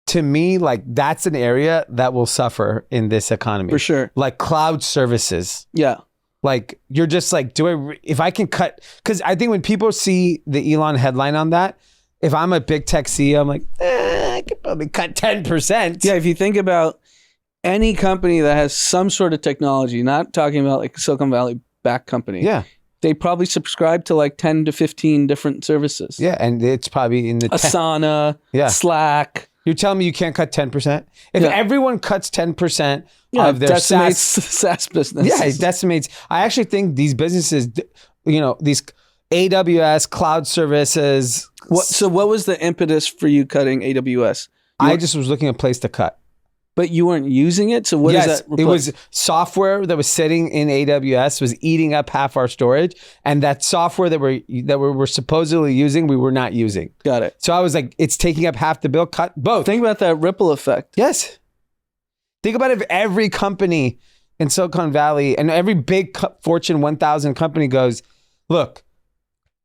To me, like, that's an area that will suffer in this economy. For sure. Like cloud services. Yeah. Like, you're just like, if I can cut, because I think when people see the Elon headline on that, if I'm a big tech CEO, I'm like, I could probably cut 10%. Yeah, if you think about any company that has some sort of technology, not talking about like Silicon Valley backed company. Yeah. They probably subscribe to like 10 to 15 different services. Yeah, and it's probably in the Asana, Slack. You're telling me you can't cut 10%? If everyone cuts 10% of their SaaS business. Yeah, it decimates. I actually think these businesses, you know, these AWS, cloud services. So what was the impetus for you cutting AWS? I just was looking at a place to cut. But you weren't using it? So what is that replace? It was software that was sitting in AWS was eating up half our storage. And that software that we were supposedly using, we were not using. Got it. So I was like, it's taking up half the bill, cut both. Think about that ripple effect. Yes. Think about if every company in Silicon Valley and every big Fortune 1000 company goes, look,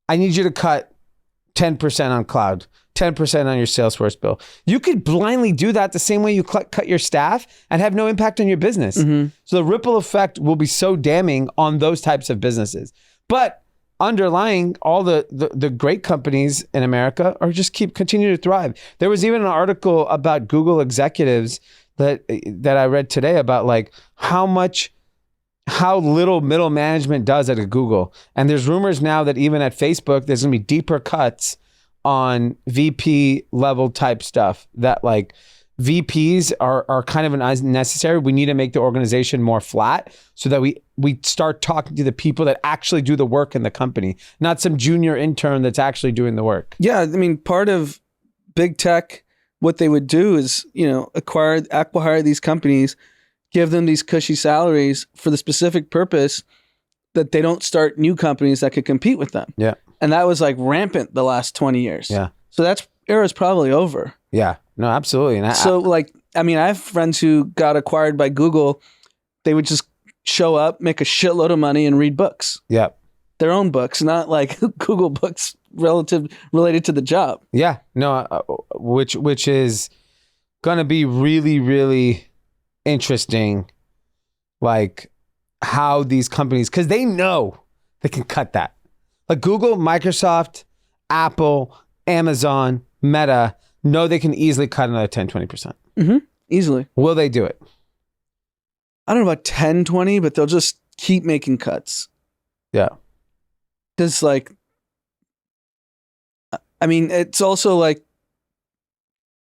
I need you to cut 10% on cloud. 10% on your Salesforce bill. You could blindly do that the same way you cut your staff and have no impact on your business. So the ripple effect will be so damning on those types of businesses. But underlying all the great companies in America are just continue to thrive. There was even an article about Google executives that I read today about like how little middle management does at a Google. And there's rumors now that even at Facebook, there's gonna be deeper cuts on VP level type stuff, that like VPs are kind of unnecessary. We need to make the organization more flat so that we start talking to the people that actually do the work in the company, not some junior intern that's actually doing the work. Yeah, I mean, part of big tech, what they would do is, acquire these companies, give them these cushy salaries for the specific purpose that they don't start new companies that could compete with them. Yeah. And that was like rampant the last 20 years. Yeah. So that era's probably over. Yeah. No, absolutely. And I have friends who got acquired by Google. They would just show up, make a shitload of money, and read books. Yeah. Their own books, not like Google books related to the job. Yeah. No, which is going to be really, really interesting, like how these companies, because they know they can cut that. Like Google, Microsoft, Apple, Amazon, Meta, know they can easily cut another 10, 20%. Easily. Will they do it? I don't know about 10, 20, but they'll just keep making cuts. Yeah. Because it's also like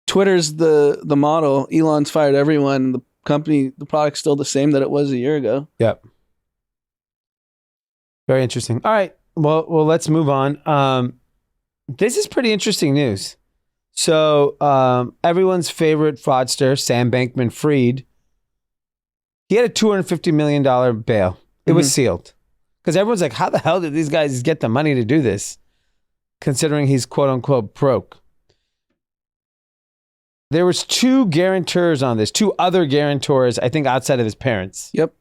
Twitter's the model. Elon's fired everyone. The product's still the same that it was a year ago. Yep. Very interesting. All right. Well, let's move on. This is pretty interesting news. So everyone's favorite fraudster, Sam Bankman-Fried, he had a $250 million bail. It was sealed. Because everyone's like, how the hell did these guys get the money to do this? Considering he's quote unquote broke. There was two guarantors on this, two other guarantors, I think outside of his parents. Yep.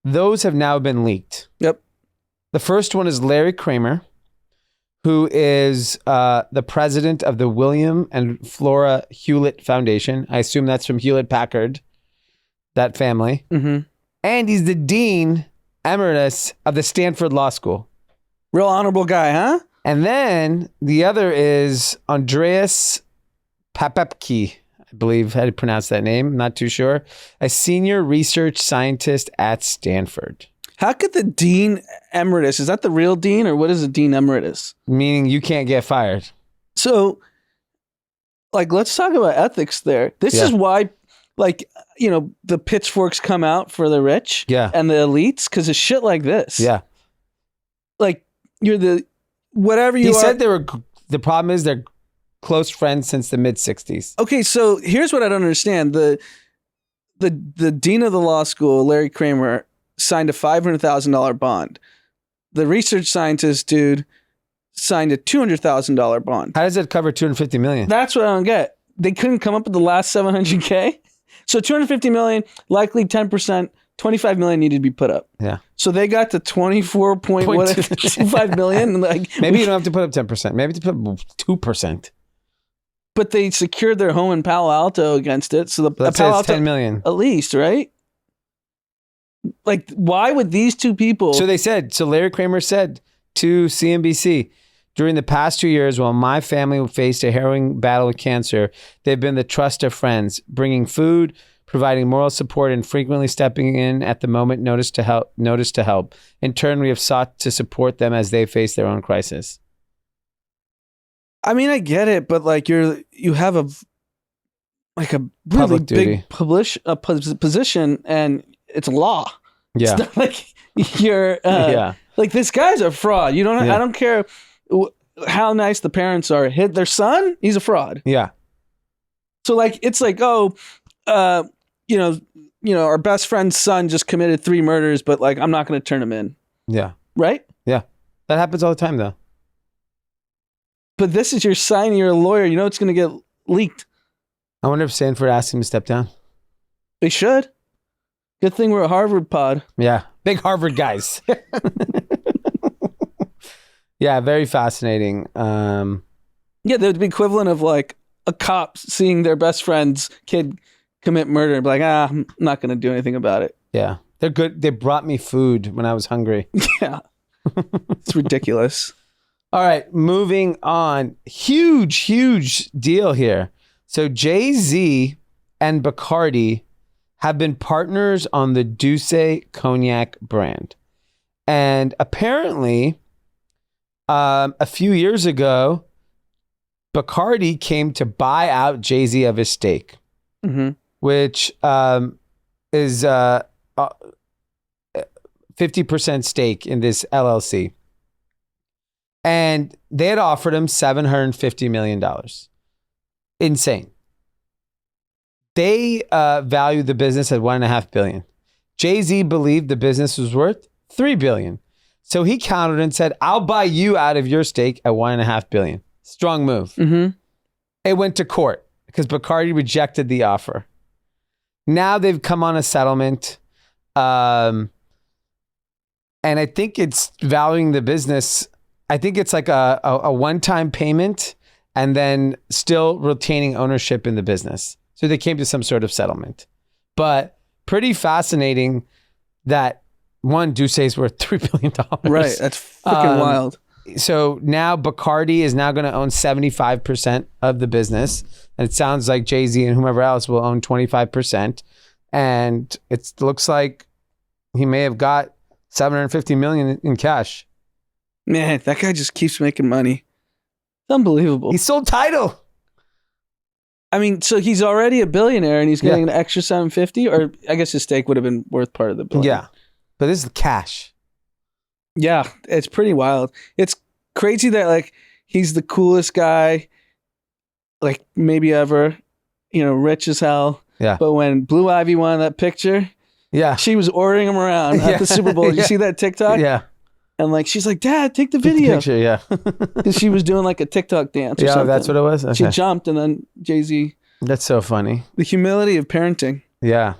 Those have now been leaked. Yep. The first one is Larry Kramer, who is the president of the William and Flora Hewlett Foundation. I assume that's from Hewlett Packard, that family. And he's the dean emeritus of the Stanford Law School. Real honorable guy, huh? And then the other is Andreas Papepki, I believe how to pronounce that name. I'm not too sure. A senior research scientist at Stanford. How could the dean emeritus, is that the real dean, or what is a dean emeritus? Meaning you can't get fired. So, let's talk about ethics there. This is why, the pitchforks come out for the rich and the elites, because of shit like this. Yeah. You're whatever you are. He said the problem is they're close friends since the mid-60s. Okay, so here's what I don't understand. The dean of the law school, Larry Kramer, signed a $500,000 bond. The research scientist dude signed a $200,000 bond. How does it cover $250 million? That's what I don't get. They couldn't come up with the last $700K. So $250 million, likely 10%, $25 million needed to be put up. Yeah. So they got to 24.25 million. Maybe you don't have to put up 10%. Maybe to put 2%. But they secured their home in Palo Alto against it. So Let's Palo say it's Alto, $10 million. at least, right? Why would these two people? So Larry Kramer said to CNBC, during the past 2 years, while my family faced a harrowing battle with cancer, they've been the trust of friends, bringing food, providing moral support, and frequently stepping in at the moment notice to help. In turn, we have sought to support them as they face their own crisis. I mean, I get it, but you have a really Public duty. big position, and it's law. Yeah. It's not like you're this guy's a fraud. You don't. I don't care how nice the parents are. Hit their son, he's a fraud. Yeah. So our best friend's son just committed 3 murders, but I'm not going to turn him in. Yeah. Right? Yeah. That happens all the time, though. But this is your signing. You're a lawyer. You know it's going to get leaked. I wonder if Stanford asked him to step down. They should. Good thing we're a Harvard pod. Yeah. Big Harvard guys. Yeah. Very fascinating. Yeah, they're the equivalent of like a cop seeing their best friend's kid commit murder and be like, I'm not going to do anything about it. Yeah. They're good. They brought me food when I was hungry. Yeah. It's ridiculous. All right, moving on. Huge deal here. So Jay-Z and Bacardi have been partners on the Douce Cognac brand. And apparently, a few years ago, Bacardi came to buy out Jay-Z of his stake, which is 50% stake in this LLC. And they had offered him $750 million. Insane. They value the business at $1.5 billion. Jay-Z believed the business was worth $3 billion. So he countered and said, I'll buy you out of your stake at $1.5 billion. Strong move. It went to court because Bacardi rejected the offer. Now they've come on a settlement. And I think it's valuing the business. I think it's like a one-time payment and then still retaining ownership in the business. So they came to some sort of settlement. But pretty fascinating that one, Douce is worth $3 billion. Right. That's freaking wild. So now Bacardi is now going to own 75% of the business. And it sounds like Jay-Z and whomever else will own 25%. And it looks like he may have got $750 million in cash. Man, that guy just keeps making money. It's unbelievable. He sold Tidal. I mean, so he's already a billionaire and he's getting an extra 750, or I guess his stake would have been worth part of the billion. Yeah. But this is cash. Yeah, it's pretty wild. It's crazy that like he's the coolest guy, like maybe ever, rich as hell. Yeah. But when Blue Ivy won that picture, she was ordering him around at the Super Bowl. Did you see that TikTok? Yeah. And like she's like, Dad, take the video. Picture, yeah. Because she was doing like a TikTok dance or something. That's what it was? Okay. She jumped and then Jay-Z. That's so funny. The humility of parenting. Yeah.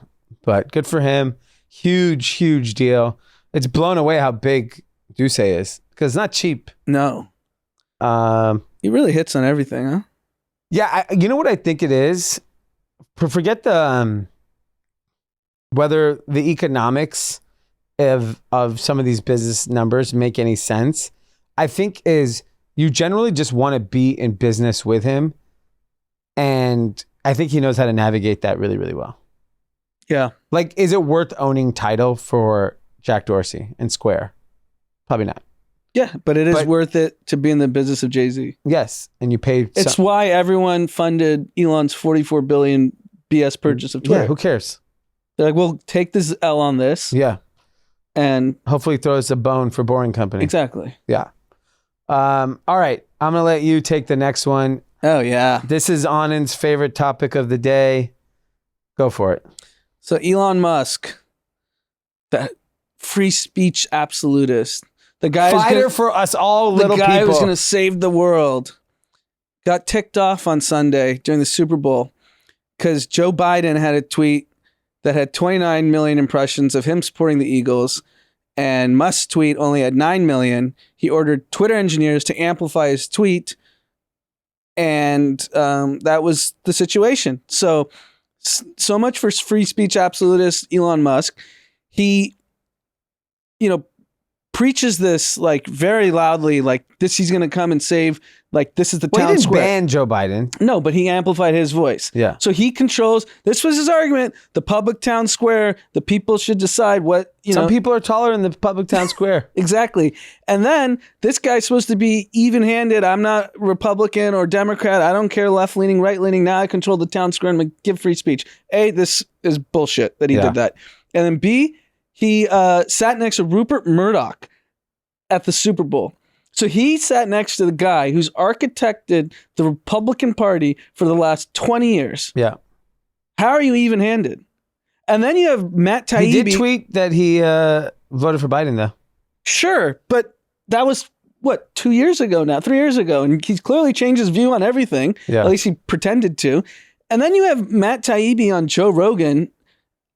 But good for him. Huge deal. It's blown away how big Douce is because it's not cheap. No. He really hits on everything, huh? Yeah. You know what I think it is? Forget the whether the economics of some of these business numbers make any sense. I think is you generally just want to be in business with him. And I think he knows how to navigate that really, really well. Yeah. Like, is it worth owning Tidal for Jack Dorsey and Square? Probably not. Yeah, but it is worth it to be in the business of Jay-Z. Yes. And you paid. It's why everyone funded Elon's $44 billion BS purchase of Twitter. Yeah, who cares? They're like, we'll take this L on this. Yeah. And hopefully throws a bone for Boring Company. Exactly. Yeah. All right. I'm going to let you take the next one. Oh, yeah. This is Anand's favorite topic of the day. Go for it. So Elon Musk, that free speech absolutist, the guy fighter for us all little people. The guy who's going to save the world, got ticked off on Sunday during the Super Bowl because Joe Biden had a tweet that had 29 million impressions of him supporting the Eagles, and Musk's tweet only had 9 million. He ordered Twitter engineers to amplify his tweet, and that was the situation. So much for free speech absolutist Elon Musk. He, preaches this like very loudly, like this, he's going to come and save, like this is the town he didn't square. ban Joe Biden. No, but he amplified his voice. Yeah. So he controls, this was his argument, the public town square, the people should decide what, Some people are taller in the public town square. Exactly. And then this guy's supposed to be even-handed. I'm not Republican or Democrat. I don't care left-leaning, right-leaning. Now I control the town square and give free speech. A, this is bullshit that he did that. And then B, he sat next to Rupert Murdoch at the Super Bowl. So he sat next to the guy who's architected the Republican Party for the last 20 years. Yeah. How are you even-handed? And then you have Matt Taibbi. He did tweet that he voted for Biden, though. Sure, but that was, 2 years ago now, 3 years ago. And he's clearly changed his view on everything. Yeah. At least he pretended to. And then you have Matt Taibbi on Joe Rogan.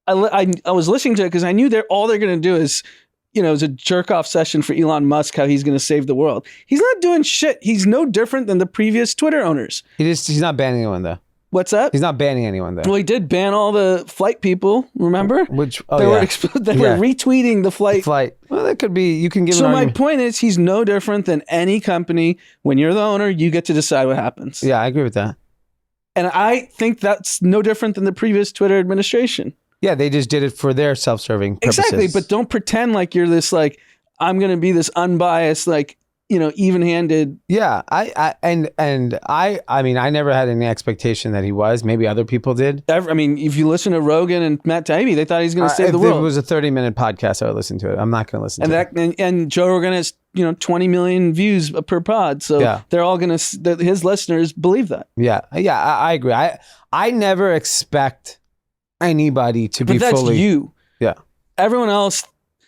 I was listening to it because I knew all they're going to do is it was a jerk off session for Elon Musk, how he's going to save the world. He's not doing shit. He's no different than the previous Twitter owners. He's not banning anyone though. What's that? He's not banning anyone though. Well, he did ban all the flight people, remember? They were retweeting the flight. Well, that could be, you can give So an my argument. point is, he's no different than any company. When you're the owner, you get to decide what happens. Yeah, I agree with that. And I think that's no different than the previous Twitter administration. Yeah, they just did it for their self-serving purposes. Exactly, but don't pretend like you're this, like, I'm going to be this unbiased, like, even-handed. Yeah, I mean, I never had any expectation that he was. Maybe other people did. I mean, if you listen to Rogan and Matt Taibbi, they thought he's going to save the world. If it was a 30-minute podcast, I would listen to it. I'm not going to listen to it. And Joe Rogan has 20 million views per pod, so they're all going to. His listeners believe that. Yeah, I agree. I never expect anybody to be But that's fully. you. Yeah. Everyone else.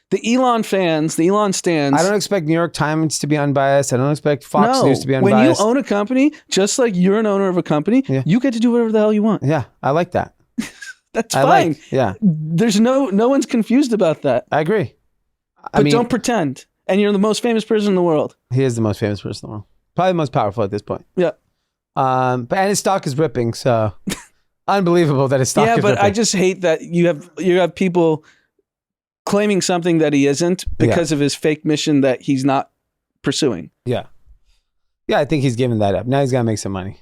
The Elon fans, the Elon stans. I don't expect New York Times to be unbiased. I don't expect Fox News to be unbiased. When you own a company, just like you're an owner of a company, you get to do whatever the hell you want. Yeah, I like that. That's fine. Yeah. There's no one's confused about that. I agree. But don't pretend. And you're the most famous person in the world. He is the most famous person in the world. Probably the most powerful at this point. Yeah. And his stock is ripping, so unbelievable that his stock is ripping. Yeah, but I just hate that you have people claiming something that he isn't because of his fake mission that he's not pursuing. Yeah. Yeah, I think he's given that up. Now he's got to make some money.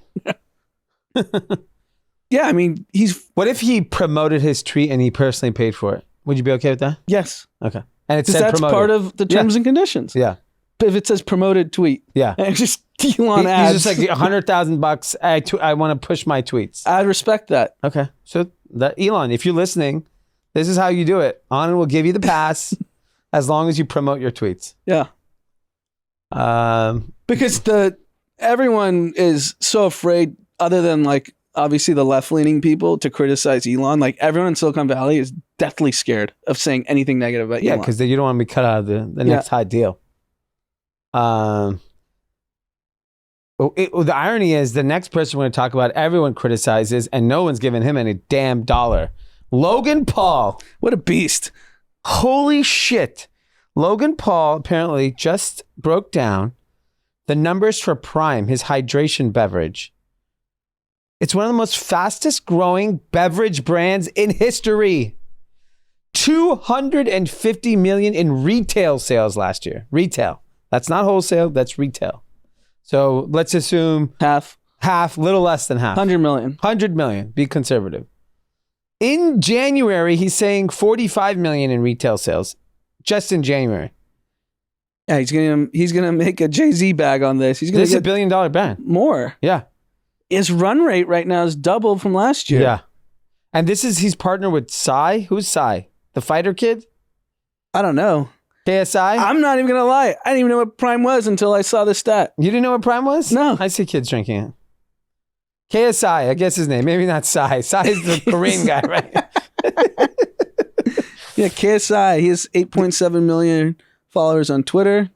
Yeah, I mean, What if he promoted his tweet and he personally paid for it? Would you be okay with that? Yes. Okay. And it Because said that's promoted. part of the terms and conditions. Yeah. But if it says promoted tweet, Yeah. and just Elon ads. He's just like $100,000. I want to push my tweets. I'd respect that. Okay. So Elon, if you're listening, this is how you do it. Anand will give you the pass as long as you promote your tweets. Yeah. Because everyone is so afraid, other than like obviously the left-leaning people, to criticize Elon. Like everyone in Silicon Valley is deathly scared of saying anything negative about Elon. Yeah, because you don't want to be cut out of the next hot deal. The irony is the next person we're going to talk about, everyone criticizes and no one's giving him any damn dollar. Logan Paul. What a beast. Holy shit. Logan Paul apparently just broke down the numbers for Prime, his hydration beverage. It's one of the most fastest growing beverage brands in history. 250 million in retail sales last year. Retail. That's not wholesale, that's retail. So let's assume Half, little less than half. 100 million. 100 million, be conservative. In January, he's saying 45 million in retail sales, just in January. Yeah, he's gonna make a Jay-Z bag on this. He's gonna This is get $1 billion brand. more. Yeah. His run rate right now is double from last year. Yeah. And he's partnered with Psy. Who's Psy? The fighter kid? I don't know. KSI? I'm not even gonna lie. I didn't even know what Prime was until I saw the stat. You didn't know what Prime was? No. I see kids drinking it. KSI, I guess his name. Maybe not Psy. Psy is the Korean guy, right? Yeah, KSI. He has 8.7 million followers on Twitter.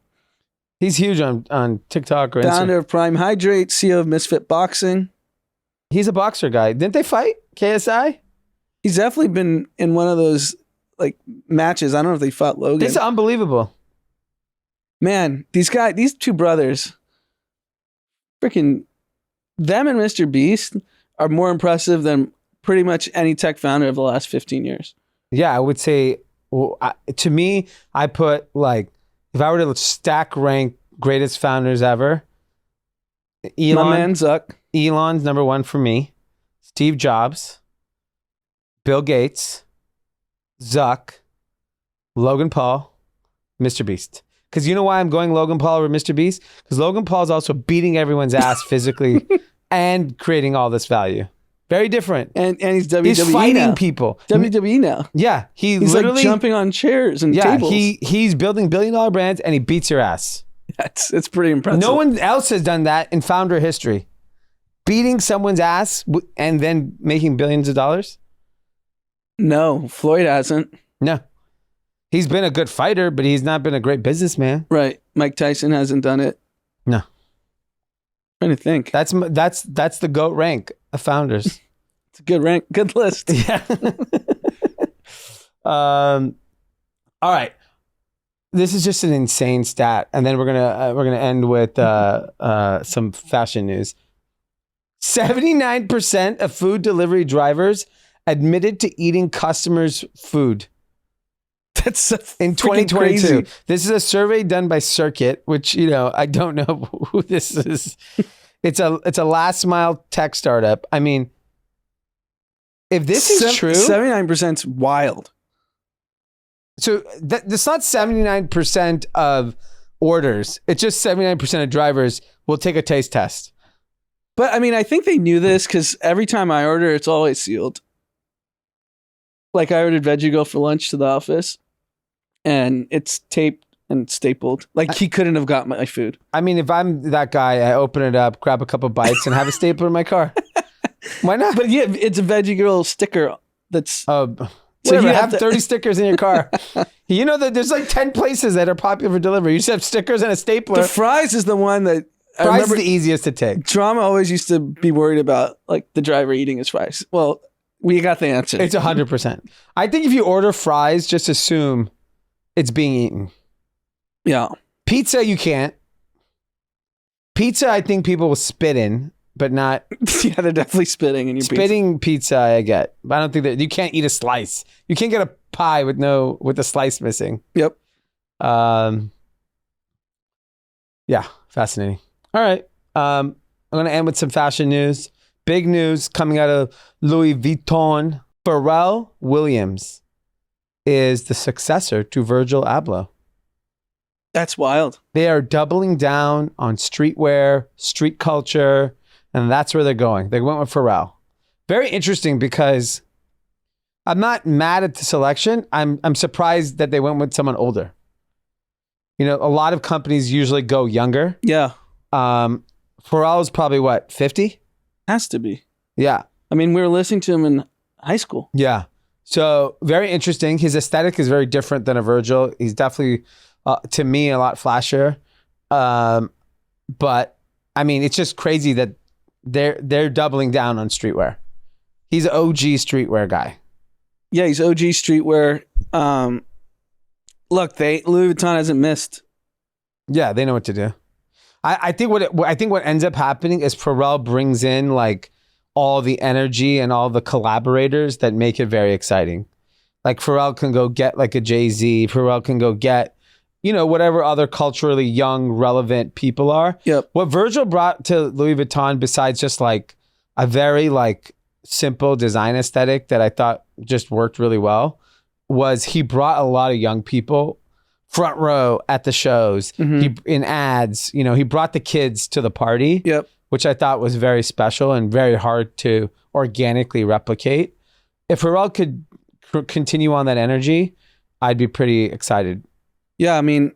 He's huge on TikTok or Founder Instagram. of Prime Hydrate, CEO of Misfit Boxing. He's a boxer guy. Didn't they fight? KSI? He's definitely been in one of those like matches. I don't know if they fought Logan. This is unbelievable. Man, these two brothers, freaking them and Mr. Beast are more impressive than pretty much any tech founder of the last 15 years. Yeah, I would say, to me, I put like, if I were to stack rank greatest founders ever, My man Zuck. Elon's number one for me. Steve Jobs, Bill Gates, Zuck, Logan Paul, Mr. Beast. Because you know why I'm going Logan Paul over Mr. Beast? Because Logan Paul is also beating everyone's ass physically and creating all this value. Very different. And he's WWE He's fighting now. people. WWE now. Yeah. He's literally like jumping on chairs and tables. He's building $1 billion brands and he beats your ass. It's pretty impressive. No one else has done that in founder history. Beating someone's ass and then making billions of dollars? No, Floyd hasn't. No. He's been a good fighter, but he's not been a great businessman. Right. Mike Tyson hasn't done it. No. I'm trying to think. That's the GOAT rank of founders. It's a good rank. Good list. Yeah. All right. This is just an insane stat, and then we're gonna end with some fashion news. 79% of food delivery drivers admitted to eating customers' food. That's In 2022. crazy. This is a survey done by Circuit, which, I don't know who this is. It's a last mile tech startup. I mean, if this is true, 79% is wild. so that's not 79% of orders. It's just 79% of drivers will take a taste test. But I mean, I think they knew this because every time I order, it's always sealed. Like I ordered Virgil for lunch to the office, and it's taped and stapled. Like he couldn't have got my food. I mean, if I'm that guy, I open it up, grab a couple bites, and have a stapler in my car. Why not? But yeah, it's a Virgil sticker that's... So So you you have have to- 30 stickers in your car. You know that there's like 10 places that are popular for delivery. You just have stickers and a stapler. The fries is the one that... I Fries is remember the easiest to take. Drama always used to be worried about like the driver eating his fries. Well, we got the answer. It's 100%. I think if you order fries, just assume it's being eaten. Yeah. Pizza, you can't. Pizza, I think people will spit in, but not Yeah, they're definitely spitting in your pizza. spitting pizza. I get, but I don't think that you can't eat a slice. You can't get a pie with the slice missing. Yep. Yeah, fascinating. All right. I'm going to end with some fashion news. Big news coming out of Louis Vuitton. Pharrell Williams is the successor to Virgil Abloh. That's wild. They are doubling down on streetwear, street culture, and that's where they're going. They went with Pharrell. Very interesting because I'm not mad at the selection. I'm surprised that they went with someone older. A lot of companies usually go younger. Yeah. Pharrell is probably what, 50? Has to be. Yeah. I mean, we were listening to him in high school. Yeah. So very interesting. His aesthetic is very different than a Virgil. He's definitely, to me, a lot flashier. But I mean, it's just crazy that they're doubling down on streetwear. He's an OG streetwear guy. Yeah, he's OG streetwear. Look, Louis Vuitton hasn't missed. Yeah, they know what to do. I think what ends up happening is Pharrell brings in like all the energy and all the collaborators that make it very exciting. Like Pharrell can go get like a Jay-Z. Pharrell can go get, whatever other culturally young, relevant people are. Yep. What Virgil brought to Louis Vuitton, besides just like a very like simple design aesthetic that I thought just worked really well, was he brought a lot of young people front row at the shows, in ads. He brought the kids to the party, Yep. which I thought was very special and very hard to organically replicate. If Pharrell could continue on that energy, I'd be pretty excited. Yeah, I mean,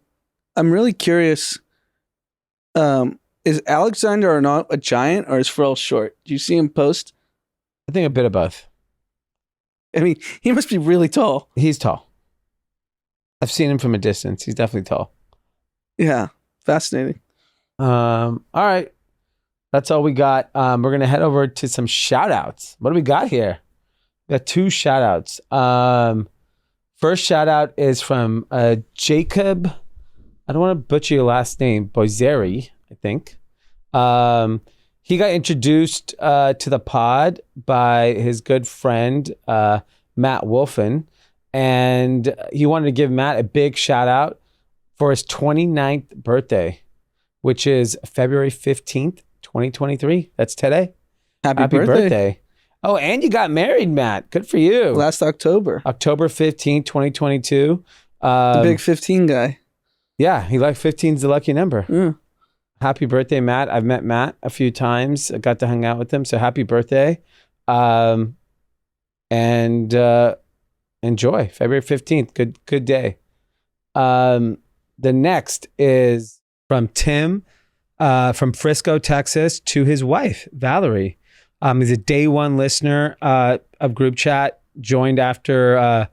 I'm really curious. Is Alexander Arnault a giant or is Pharrell short? Do you see him post? I think a bit of both. I mean, he must be really tall. He's tall. I've seen him from a distance. He's definitely tall. Yeah, fascinating. All right. That's all we got. We're going to head over to some shout outs. What do we got here? We got 2 shout outs. First shout out is from Jacob. I don't want to butcher your last name. Boizeri, I think. He got introduced to the pod by his good friend, Matt Wolfen. And he wanted to give Matt a big shout out for his 29th birthday, which is February 15th, 2023. That's today. Happy birthday. Oh, and you got married, Matt. Good for you. Last October. October 15th, 2022. The big 15 guy. Yeah, he liked 15's the lucky number. Yeah. Happy birthday, Matt. I've met Matt a few times. I got to hang out with him. So happy birthday. Enjoy. February 15th. Good day. The next is from Tim from Frisco, Texas, to his wife, Valerie. He's a day one listener of Group Chat, joined after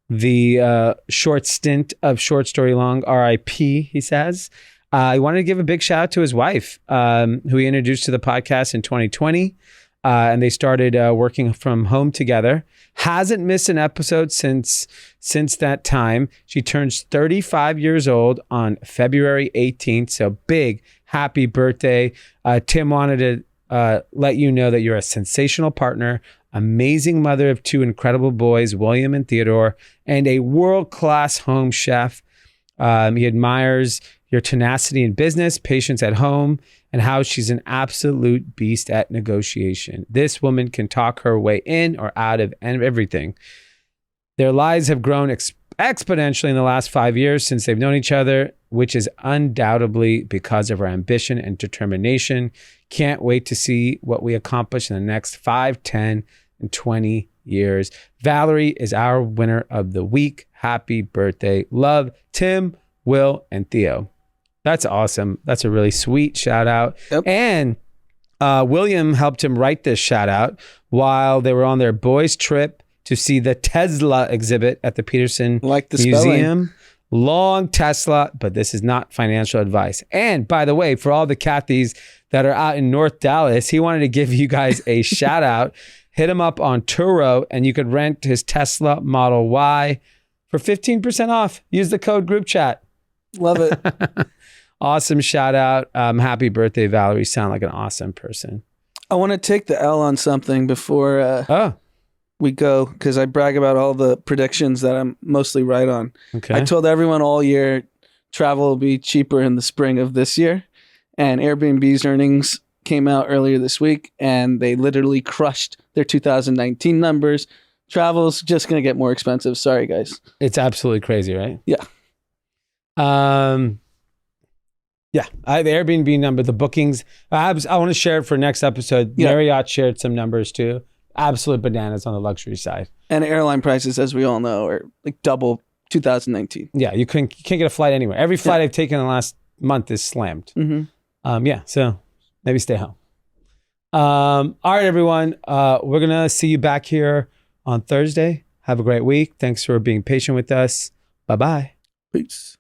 the short stint of Short Story Long, RIP, he says. He wanted to give a big shout out to his wife, who he introduced to the podcast in 2020. and they started working from home together. Hasn't missed an episode since that time. She turns 35 years old on February 18th. So big happy birthday. Tim wanted to let you know that you're a sensational partner, amazing mother of 2 incredible boys, William and Theodore, and a world-class home chef. He admires your tenacity in business, patience at home, and how she's an absolute beast at negotiation. This woman can talk her way in or out of everything. Their lives have grown exponentially in the last 5 years since they've known each other, which is undoubtedly because of her ambition and determination. Can't wait to see what we accomplish in the next 5, 10, and 20 years. Valerie is our winner of the week. Happy birthday. Love, Tim, Will, and Theo. That's awesome. That's a really sweet shout out. Yep. And William helped him write this shout out while they were on their boys' trip to see the Tesla exhibit at the Peterson Museum. Spelling. Long Tesla, but this is not financial advice. And by the way, for all the Cathys that are out in North Dallas, he wanted to give you guys a shout out. Hit him up on Turo and you could rent his Tesla Model Y for 15% off. Use the code group chat. Love it. Awesome shout out. Happy birthday, Valerie. You sound like an awesome person. I want to take the L on something before we go, because I brag about all the predictions that I'm mostly right on. Okay. I told everyone all year travel will be cheaper in the spring of this year, and Airbnb's earnings came out earlier this week, and they literally crushed their 2019 numbers. Travel's just going to get more expensive. Sorry, guys. It's absolutely crazy, right? Yeah. The Airbnb number, the bookings. I want to share it for next episode. Yeah. Marriott shared some numbers too. Absolute bananas on the luxury side. And airline prices, as we all know, are like double 2019. Yeah, you can't get a flight anywhere. Every flight I've taken in the last month is slammed. Mm-hmm. So maybe stay home. All right, everyone. We're gonna see you back here on Thursday. Have a great week. Thanks for being patient with us. Bye-bye. Peace.